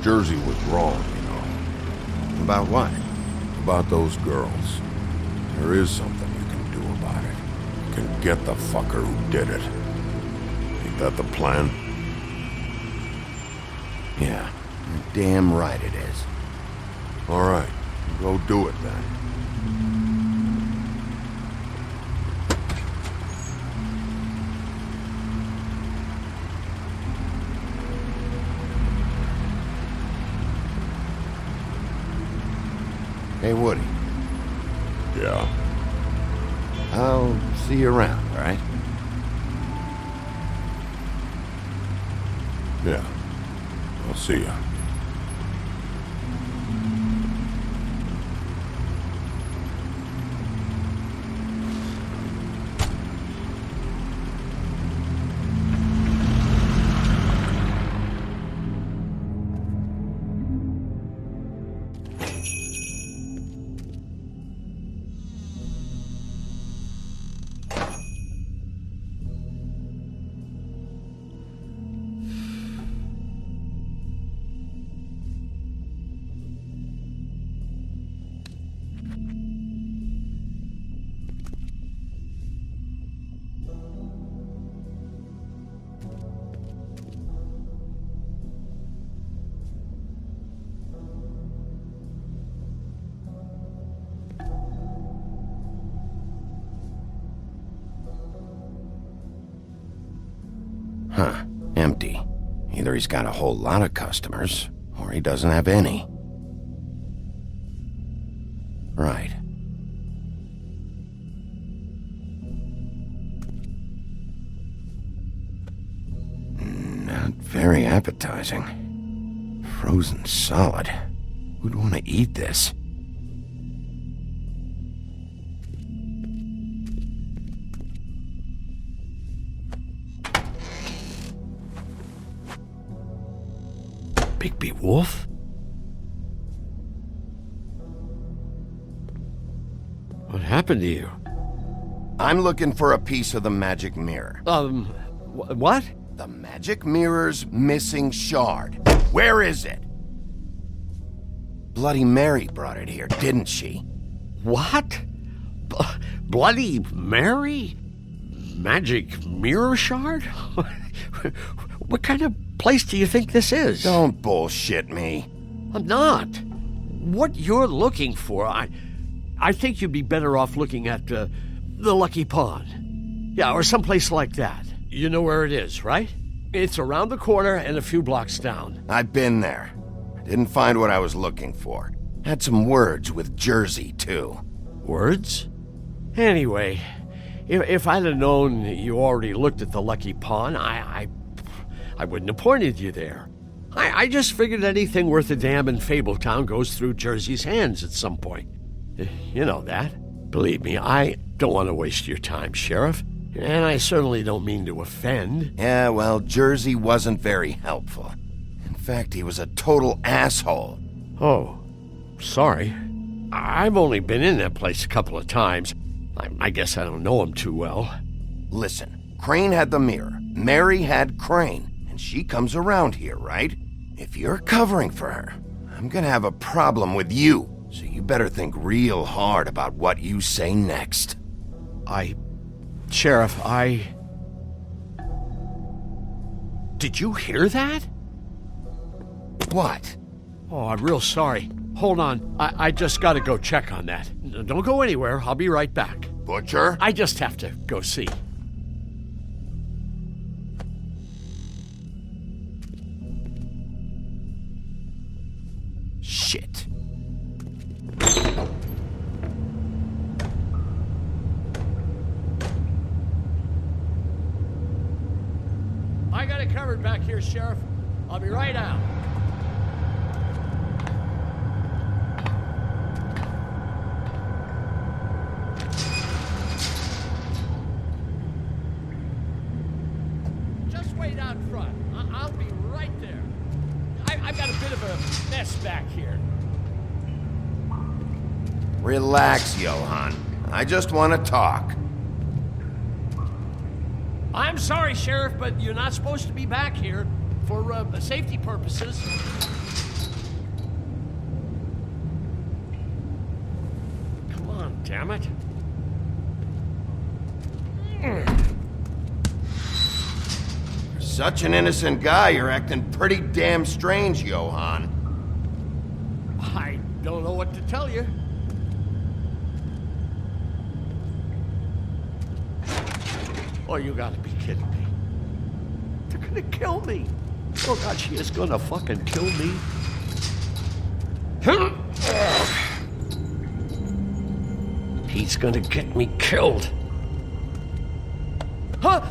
Jersey was wrong, you know. About what? About those girls. There is something you can do about it. You can get the fucker who did it. Ain't that the plan? Yeah, you're damn right it is. All right, go do it then. Hey, Woody. Yeah? I'll see you around, all right? Yeah. I'll see ya. Huh. Empty. Either he's got a whole lot of customers, or he doesn't have any. Right. Not very appetizing. Frozen solid. Who'd want to eat this? Bigby Wolf? What happened to you? I'm looking for a piece of the magic mirror. What? The magic mirror's missing shard. Where is it? Bloody Mary brought it here, didn't she? What? Bloody Mary? Magic mirror shard? What kind of place do you think this is? Don't bullshit me. I'm not. What you're looking for, I think you'd be better off looking at the Lucky Pond. Yeah, or someplace like that. You know where it is, right? It's around the corner and a few blocks down. I've been there. Didn't find what I was looking for. Had some words with Jersey, too. Words? Anyway, if I'd have known you already looked at the Lucky Pond, I wouldn't have pointed you there. I just figured anything worth a damn in Fabletown goes through Jersey's hands at some point. You know that. Believe me, I don't want to waste your time, Sheriff. And I certainly don't mean to offend. Yeah, well, Jersey wasn't very helpful. In fact, he was a total asshole. Oh, sorry. I've only been in that place a couple of times. I guess I don't know him too well. Listen, Crane had the mirror. Mary had Crane. And she comes around here, right? If you're covering for her, I'm gonna have a problem with you. So you better think real hard about what you say next. Sheriff, Did you hear that? What? Oh, I'm real sorry. Hold on. I just gotta go check on that. Don't go anywhere. I'll be right back. Butcher? I just have to go see. Shit. I got it covered back here, Sheriff. I'll be right out. Just wait out front. I'll be right there. I've got a bit of a mess back here. Relax, Johann. I just want to talk. I'm sorry, Sheriff, but you're not supposed to be back here for safety purposes. Come on, damn it. Such an innocent guy, you're acting pretty damn strange, Johann. I don't know what to tell you. Oh, you gotta be kidding me. They're gonna kill me. Oh, God, she is gonna fucking kill me. He's gonna get me killed. How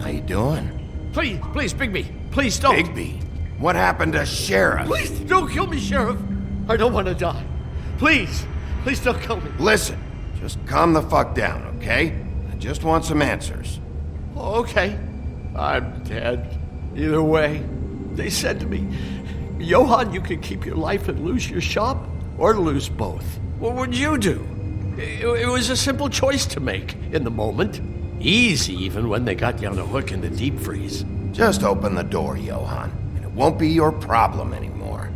you doing? Please, Bigby. Please don't. Bigby? What happened to Sheriff? Please don't kill me, Sheriff. I don't want to die. Please don't kill me. Listen, just calm the fuck down, okay? I just want some answers. Oh, okay. I'm dead. Either way. They said to me, Johann, you can keep your life and lose your shop, or lose both. What would you do? It was a simple choice to make in the moment. Easy, even when they got you on a hook in the deep freeze. Just open the door, Johann, and it won't be your problem anymore.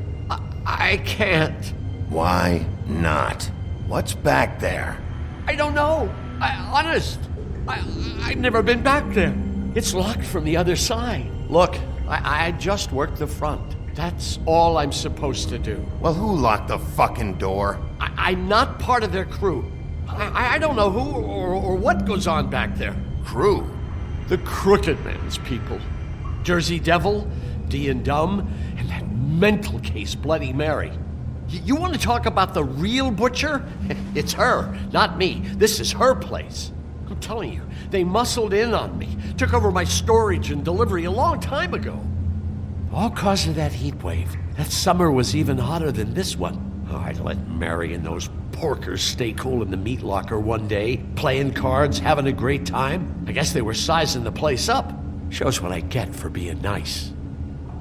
I can't. Why not? What's back there? I don't know. Honest. I've never been back there. It's locked from the other side. Look, I just worked the front. That's all I'm supposed to do. Well, who locked the fucking door? I'm not part of their crew. I don't know who or what goes on back there. Crew? The Crooked Man's people. Jersey Devil, D and Dumb, and that mental case, Bloody Mary. You want to talk about the real butcher? It's her, not me. This is her place. I'm telling you, they muscled in on me, took over my storage and delivery a long time ago. All cause of that heat wave. That summer was even hotter than this one. Oh, I'd let Mary and those porkers stay cool in the meat locker one day, playing cards, having a great time. I guess they were sizing the place up. Shows what I get for being nice.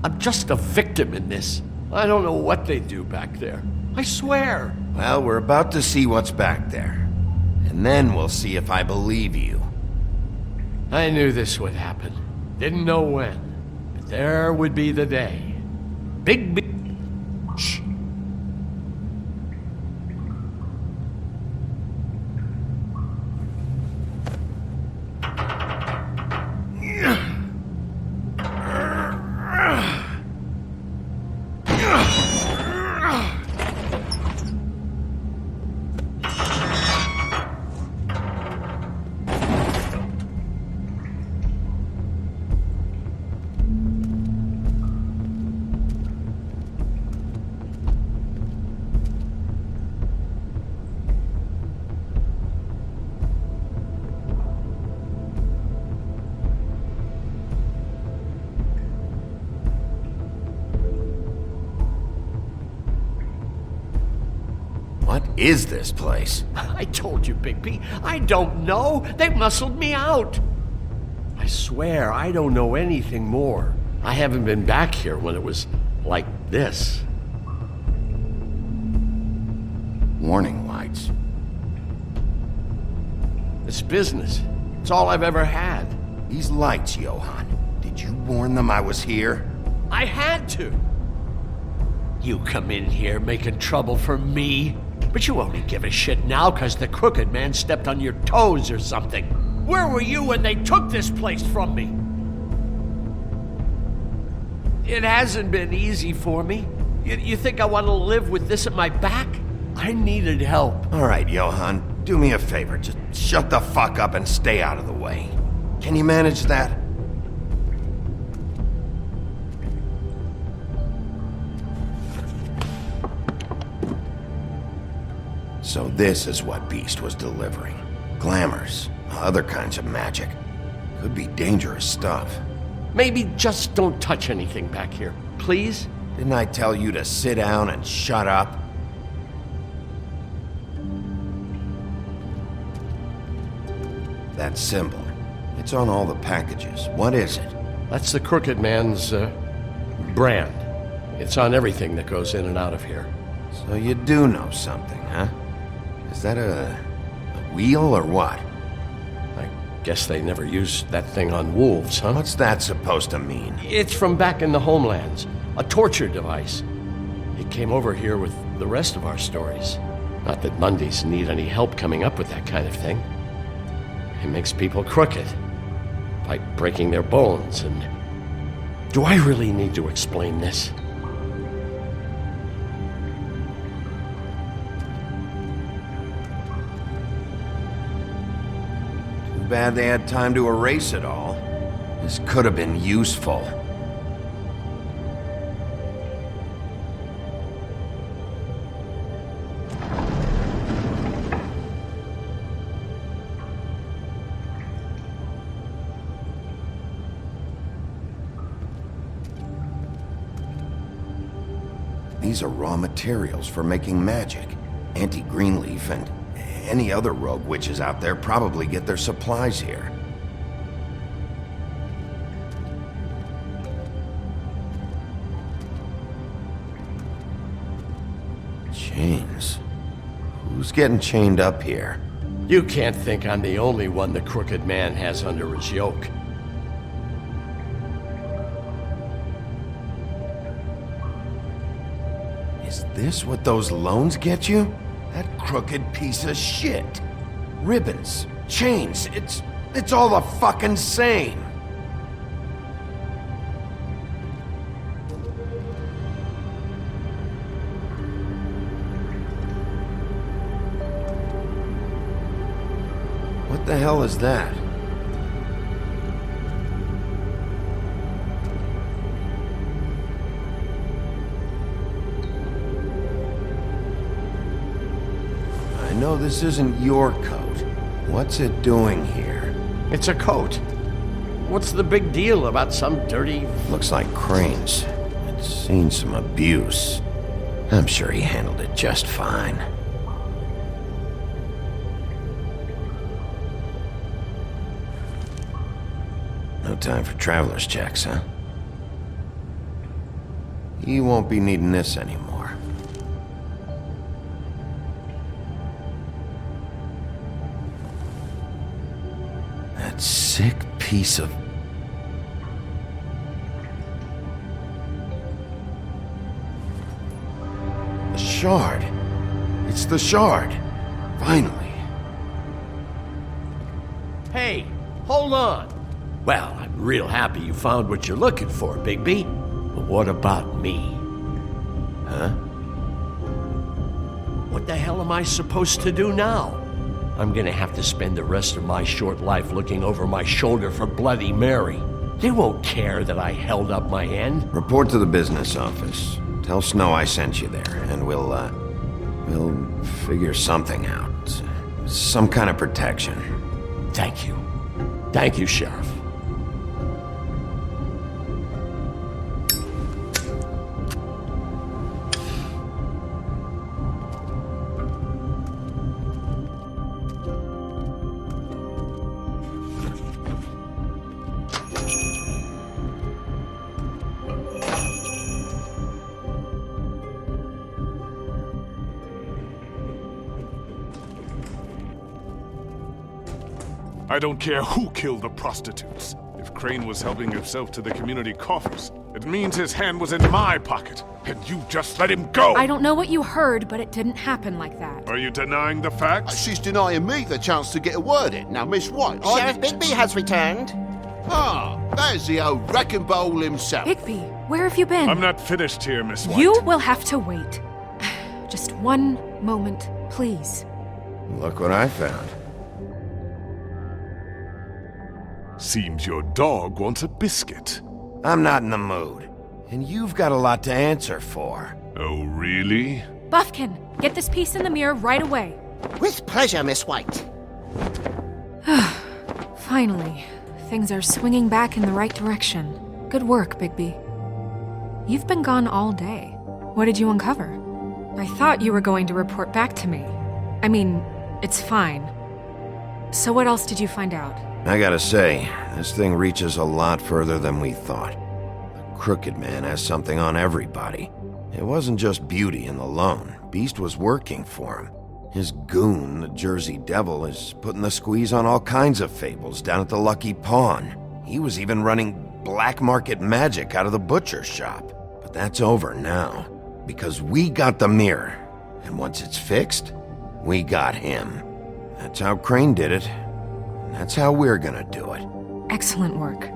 I'm just a victim in this. I don't know what they do back there. I swear. Well, we're about to see what's back there. And then we'll see if I believe you. I knew this would happen. Didn't know when. But there would be the day. Bigby. Shh. What is this place? I told you, Bigby. I don't know. They muscled me out. I swear, I don't know anything more. I haven't been back here when it was like this. Warning lights. It's business. It's all I've ever had. These lights, Johann. Did you warn them I was here? I had to. You come in here making trouble for me, but you only give a shit now because the crooked man stepped on your toes or something. Where were you when they took this place from me? It hasn't been easy for me. You think I want to live with this at my back? I needed help. All right, Johann. Do me a favor. Just shut the fuck up and stay out of the way. Can you manage that? So this is what Beast was delivering. Glamours, other kinds of magic. Could be dangerous stuff. Maybe just don't touch anything back here, please? Didn't I tell you to sit down and shut up? That symbol. It's on all the packages. What is it? That's the Crooked Man's, brand. It's on everything that goes in and out of here. So you do know something, huh? Is that a wheel or what? I guess they never used that thing on wolves, huh? What's that supposed to mean? It's from back in the homelands. A torture device. It came over here with the rest of our stories. Not that Mundies need any help coming up with that kind of thing. It makes people crooked. By breaking their bones and... Do I really need to explain this? Too bad they had time to erase it all. This could have been useful. These are raw materials for making magic. Auntie Greenleaf and any other rogue witches out there probably get their supplies here. Chains. Who's getting chained up here? You can't think I'm the only one the Crooked Man has under his yoke. Is this what those loans get you? That crooked piece of shit. Ribbons, chains, it's all the fucking same. What the hell is that? I know this isn't your coat. What's it doing here? It's a coat. What's the big deal about some dirty... Looks like Crane's. It's seen some abuse. I'm sure he handled it just fine. No time for traveler's checks, huh? You won't be needing this anymore. That sick piece of... The shard. It's the shard. Finally. Hey, hold on. Well, I'm real happy you found what you're looking for, Bigby. But what about me? Huh? What the hell am I supposed to do now? I'm gonna have to spend the rest of my short life looking over my shoulder for Bloody Mary. They won't care that I held up my end. Report to the business office. Tell Snow I sent you there, and we'll figure something out. Some kind of protection. Thank you. Thank you, Sheriff. I don't care who killed the prostitutes. If Crane was helping himself to the community coffers, it means his hand was in my pocket, and you just let him go! I don't know what you heard, but it didn't happen like that. Are you denying the facts? She's denying me the chance to get a word in. Now, Miss White... Sheriff Bigby has returned. Ah, there's the old wrecking bowl himself. Bigby, where have you been? I'm not finished here, Miss White. You will have to wait. Just one moment, please. Look what I found. Seems your dog wants a biscuit. I'm not in the mood. And you've got a lot to answer for. Oh, really? Buffkin, get this piece in the mirror right away. With pleasure, Miss White. Finally, things are swinging back in the right direction. Good work, Bigby. You've been gone all day. What did you uncover? I thought you were going to report back to me. I mean, it's fine. So what else did you find out? I gotta say, this thing reaches a lot further than we thought. The Crooked Man has something on everybody. It wasn't just Beauty and the Lone. Beast was working for him. His goon, the Jersey Devil, is putting the squeeze on all kinds of Fables down at the Lucky Pawn. He was even running black market magic out of the butcher shop. But that's over now, because we got the mirror. And once it's fixed, we got him. That's how Crane did it. That's how we're gonna do it. Excellent work.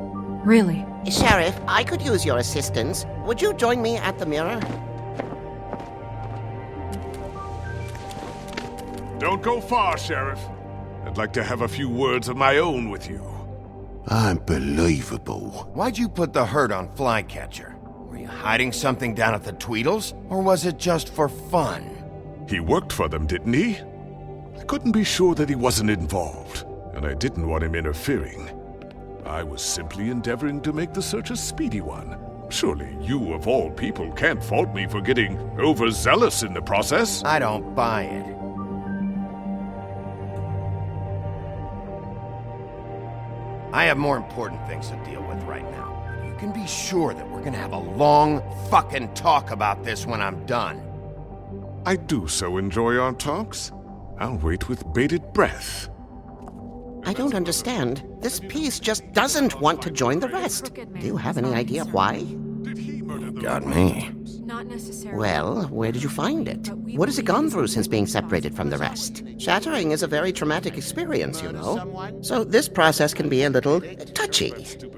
Really. Sheriff, I could use your assistance. Would you join me at the mirror? Don't go far, Sheriff. I'd like to have a few words of my own with you. Unbelievable. Why'd you put the hurt on Flycatcher? Were you hiding something down at the Tweedles? Or was it just for fun? He worked for them, didn't he? I couldn't be sure that he wasn't involved, and I didn't want him interfering. I was simply endeavoring to make the search a speedy one. Surely you, of all people, can't fault me for getting overzealous in the process. I don't buy it. I have more important things to deal with right now. You can be sure that we're gonna have a long fucking talk about this when I'm done. I do so enjoy our talks. I'll wait with bated breath. I don't understand. This piece just doesn't want to join the rest. Do you have any idea why? Got me. Not necessarily. Well, where did you find it? What has it gone through since being separated from the rest? Shattering is a very traumatic experience, you know. So this process can be a little touchy.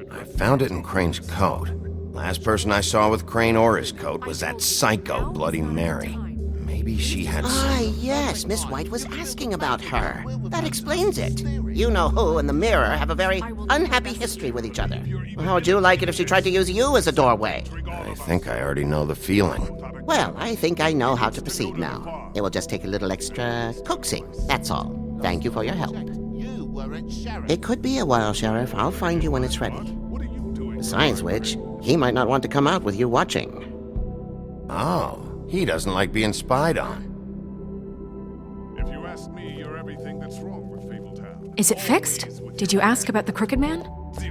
I found it in Crane's coat. Last person I saw with Crane or his coat was that psycho Bloody Mary. Maybe she had some... yes, Miss White was asking about her. That explains it. You know who and the mirror have a very unhappy history with each other. How would you like it if she tried to use you as a doorway? I think I already know the feeling. Well, I think I know how to proceed now. It will just take a little extra coaxing, that's all. Thank you for your help. It could be a while, Sheriff. I'll find you when it's ready. Besides which, he might not want to come out with you watching. Oh. He doesn't like being spied on. If you ask me, you're everything that's wrong with Fabletown. Is it fixed? Did you ask about the Crooked Man?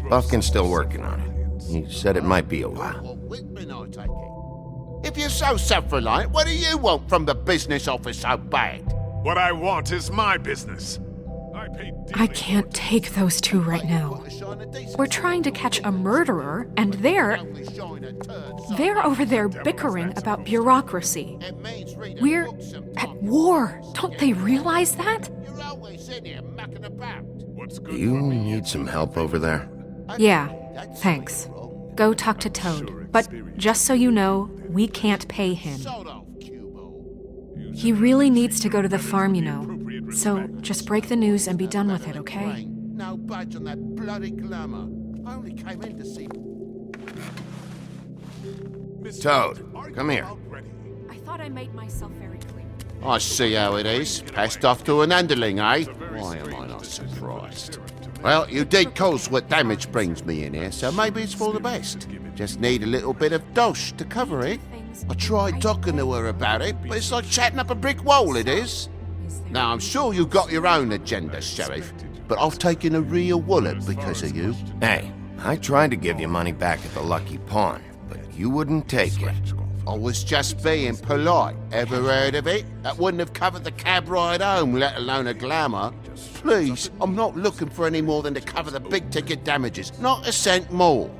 Buffkin's still working on it. He said it might be a while. If you're so self-reliant, what do you want from the business office so bad? What I want is my business. I can't take those two right now. We're trying to catch a murderer, and they're over there bickering about bureaucracy. We're at war. Don't they realize that? Do you need some help over there? Yeah, thanks. Go talk to Toad. But just so you know, we can't pay him. He really needs to go to the farm, you know. So just break the news and be done with it, okay? No budge on that bloody glamour. I only came in to see... Toad, come here. I thought I made myself very clear. I see how it is. Passed off to an underling, eh? Why am I not surprised? Well, you did cause what damage brings me in here, so maybe it's for the best. Just need a little bit of dosh to cover it. I tried talking to her about it, but it's like chatting up a brick wall, it is. Now, I'm sure you've got your own agenda, Sheriff, but I've taken a real wallet because of you. Hey, I tried to give you money back at the Lucky Pawn, but you wouldn't take it. I was just being polite. Ever heard of it? That wouldn't have covered the cab ride home, let alone a glamour. Please, I'm not looking for any more than to cover the big-ticket damages. Not a cent more.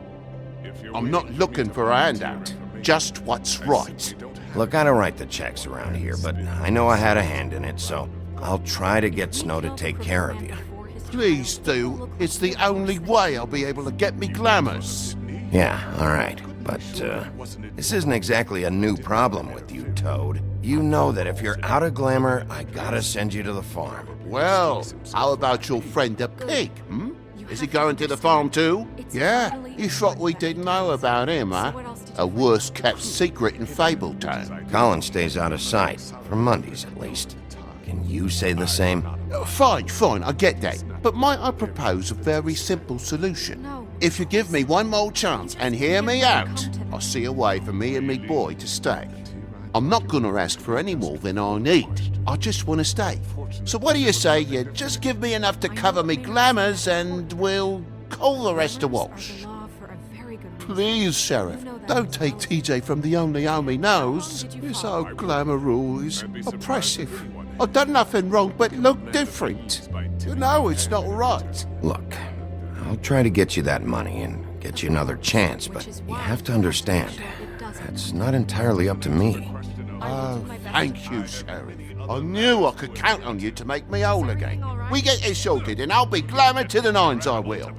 I'm not looking for a handout. Just what's right. Look, I don't write the checks around here, but I know I had a hand in it, so I'll try to get Snow to take care of you. Please do. It's the only way I'll be able to get me glamours. Yeah, all right. But, this isn't exactly a new problem with you, Toad. You know that if you're out of glamour, I gotta send you to the farm. Well, how about your friend the pig, hmm? Is he going to the farm too? Yeah? You thought we didn't know about him, huh? A worst-kept secret in Fabletown. Colin stays out of sight, for Mondays at least. Can you say the same? Fine, I get that. But might I propose a very simple solution? If you give me one more chance and hear me out, I'll see a way for me and me boy to stay. I'm not gonna ask for any more than I need. I just want to stay. So what do you say you just give me enough to cover me glamours and we'll call the rest a wash? Please, Sheriff, don't take TJ from the only home he knows. He's so glamorous, oppressive. I've done nothing wrong but look different. You know it's not right. Look, I'll try to get you that money and get you another chance, but you have to understand, it's not entirely up to me. Oh, thank you, Sheriff. I knew I could count on you to make me whole again. We get this sorted and I'll be glamour to the nines, I will.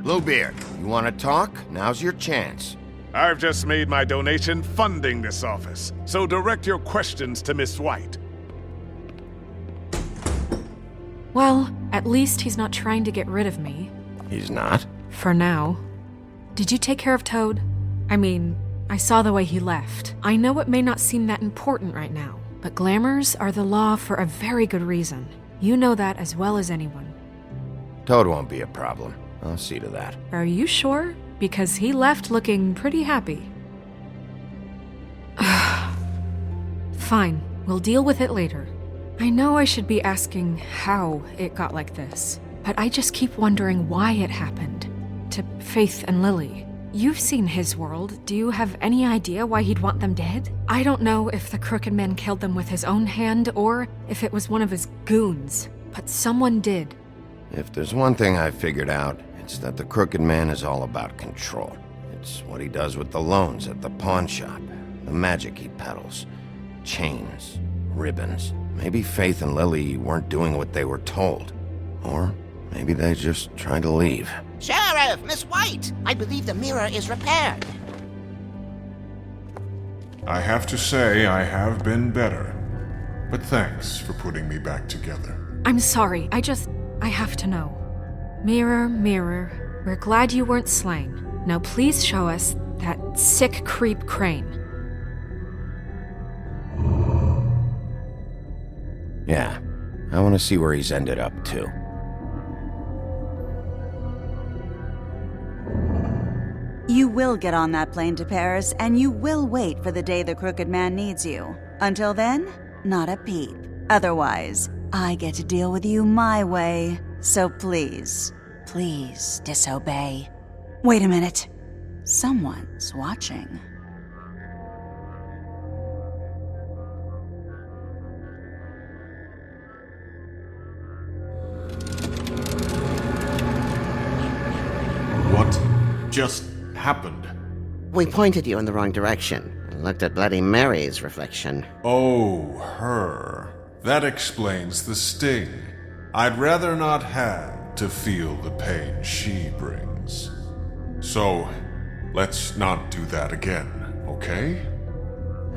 Bluebeard, you want to talk? Now's your chance. I've just made my donation funding this office, so direct your questions to Miss White. Well, at least he's not trying to get rid of me. He's not? For now. Did you take care of Toad? I mean, I saw the way he left. I know it may not seem that important right now, but glamours are the law for a very good reason. You know that as well as anyone. Toad won't be a problem. I'll see to that. Are you sure? Because he left looking pretty happy. Fine, we'll deal with it later. I know I should be asking how it got like this, but I just keep wondering why it happened. To Faith and Lily. You've seen his world. Do you have any idea why he'd want them dead? I don't know if the Crooked Man killed them with his own hand or if it was one of his goons, but someone did. If there's one thing I've figured out, it's that the Crooked Man is all about control. It's what he does with the loans at the pawn shop, the magic he peddles, chains, ribbons. Maybe Faith and Lily weren't doing what they were told. Or maybe they just tried to leave. Sheriff, Miss White, I believe the mirror is repaired. I have to say I have been better. But thanks for putting me back together. I'm sorry, I have to know. Mirror, mirror, we're glad you weren't slain. Now please show us that sick creep Crane. Yeah, I want to see where he's ended up, too. You will get on that plane to Paris, and you will wait for the day the Crooked Man needs you. Until then, not a peep. Otherwise, I get to deal with you my way. So please, please disobey. Wait a minute. Someone's watching. What just happened? We pointed you in the wrong direction and looked at Bloody Mary's reflection. Oh, her. That explains the sting. I'd rather not have to feel the pain she brings. So, let's not do that again, okay?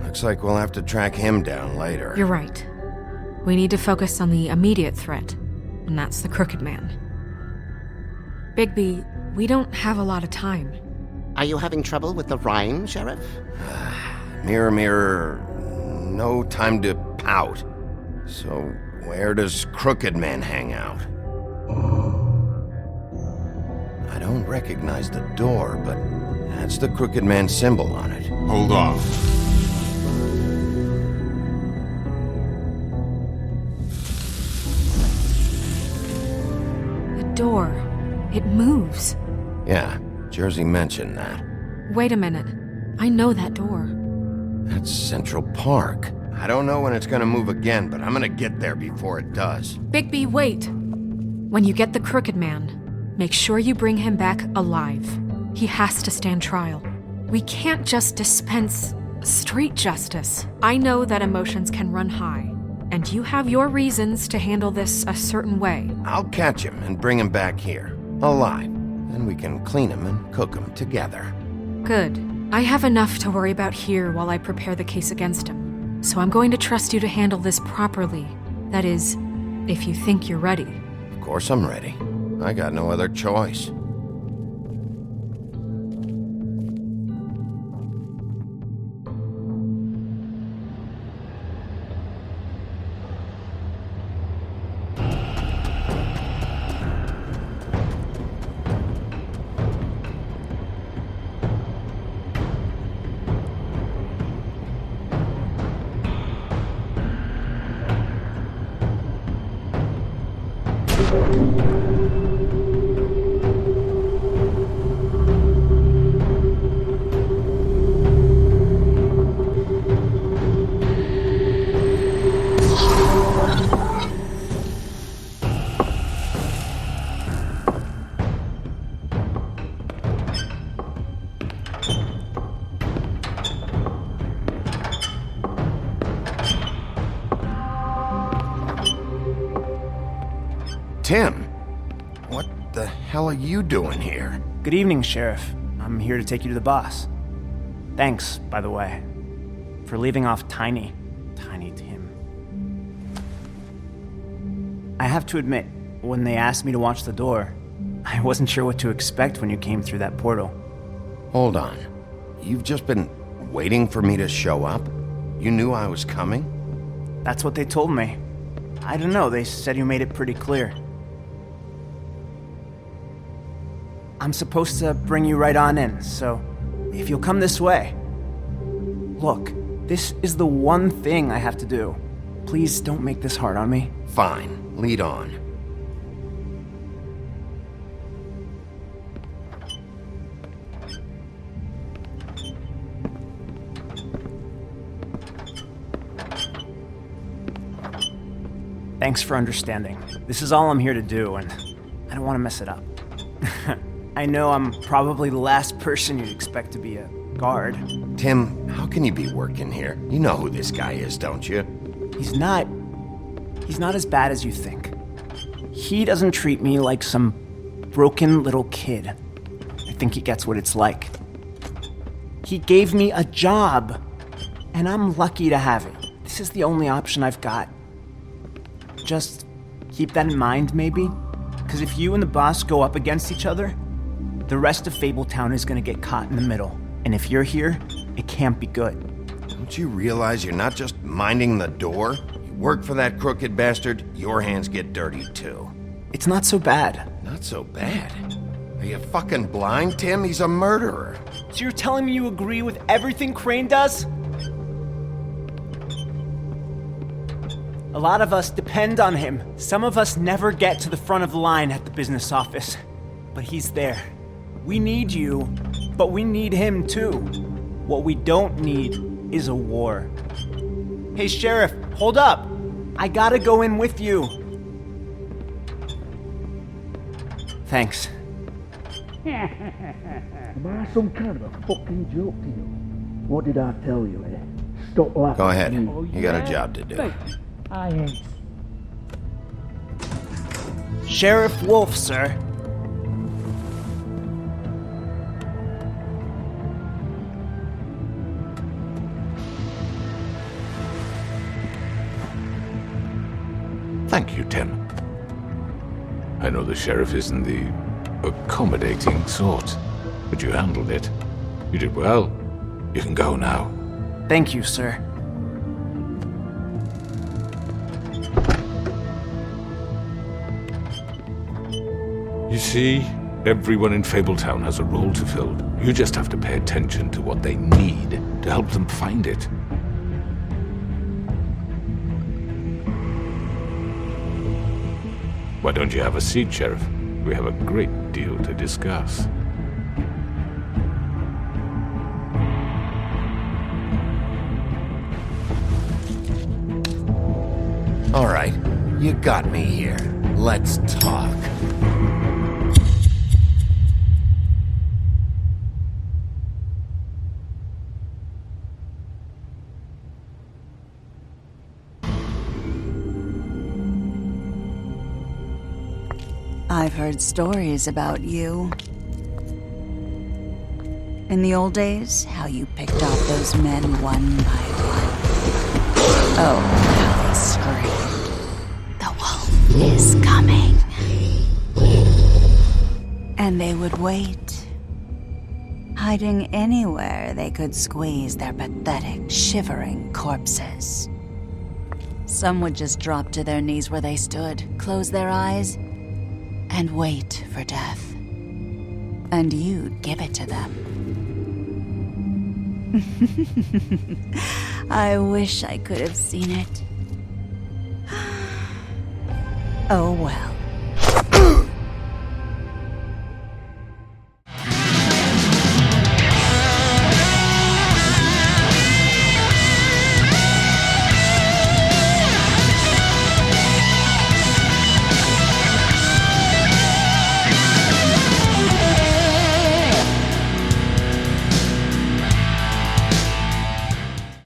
Looks like we'll have to track him down later. You're right. We need to focus on the immediate threat, and that's the Crooked Man. Bigby, we don't have a lot of time. Are you having trouble with the rhyme, Sheriff? Mirror, mirror, no time to pout. So, where does Crooked Man hang out? I don't recognize the door, but that's the Crooked Man symbol on it. Hold on. The door. It moves. Yeah, Jersey mentioned that. Wait a minute. I know that door. That's Central Park. I don't know when it's gonna move again, but I'm gonna get there before it does. Bigby, wait! When you get the Crooked Man, make sure you bring him back alive. He has to stand trial. We can't just dispense street justice. I know that emotions can run high, and you have your reasons to handle this a certain way. I'll catch him and bring him back here, alive. Then we can clean him and cook him together. Good. I have enough to worry about here while I prepare the case against him. So I'm going to trust you to handle this properly. That is, if you think you're ready. Of course I'm ready. I got no other choice. Tim, what the hell are you doing here? Good evening, Sheriff. I'm here to take you to the boss. Thanks, by the way, for leaving off Tiny Tim. I have to admit, when they asked me to watch the door, I wasn't sure what to expect when you came through that portal. Hold on. You've just been waiting for me to show up? You knew I was coming? That's what they told me. I don't know, they said you made it pretty clear. I'm supposed to bring you right on in, so if you'll come this way. Look, this is the one thing I have to do. Please don't make this hard on me. Fine, lead on. Thanks for understanding. This is all I'm here to do, and I don't want to mess it up. I know I'm probably the last person you'd expect to be a guard. Tim, how can you be working here? You know who this guy is, don't you? He's not as bad as you think. He doesn't treat me like some broken little kid. I think he gets what it's like. He gave me a job, and I'm lucky to have it. This is the only option I've got. Just keep that in mind, maybe? Because if you and the boss go up against each other, the rest of Fabletown is going to get caught in the middle. And if you're here, it can't be good. Don't you realize you're not just minding the door? You work for that crooked bastard, your hands get dirty too. It's not so bad. Not so bad? Are you fucking blind, Tim? He's a murderer. So you're telling me you agree with everything Crane does? A lot of us depend on him. Some of us never get to the front of the line at the business office. But he's there. We need you, but we need him too. What we don't need is a war. Hey, Sheriff, hold up. I gotta go in with you. Thanks. Am I some kind of a fucking joke to you? What did I tell you, eh? Stop laughing. Go ahead. You got a job to do. I ain't. Sheriff Wolf, sir. Thank you, Tim. I know the sheriff isn't the accommodating sort, but you handled it. You did well. You can go now. Thank you, sir. You see, everyone in Fabletown has a role to fill. You just have to pay attention to what they need to help them find it. Why don't you have a seat, Sheriff? We have a great deal to discuss. All right, you got me here. Let's talk. I've heard stories about you. In the old days, how you picked off those men one by one. Oh, how they screamed. The wolf is coming. And they would wait, hiding anywhere they could squeeze their pathetic, shivering corpses. Some would just drop to their knees where they stood, close their eyes, and wait for death. And you'd give it to them. I wish I could have seen it. Oh well.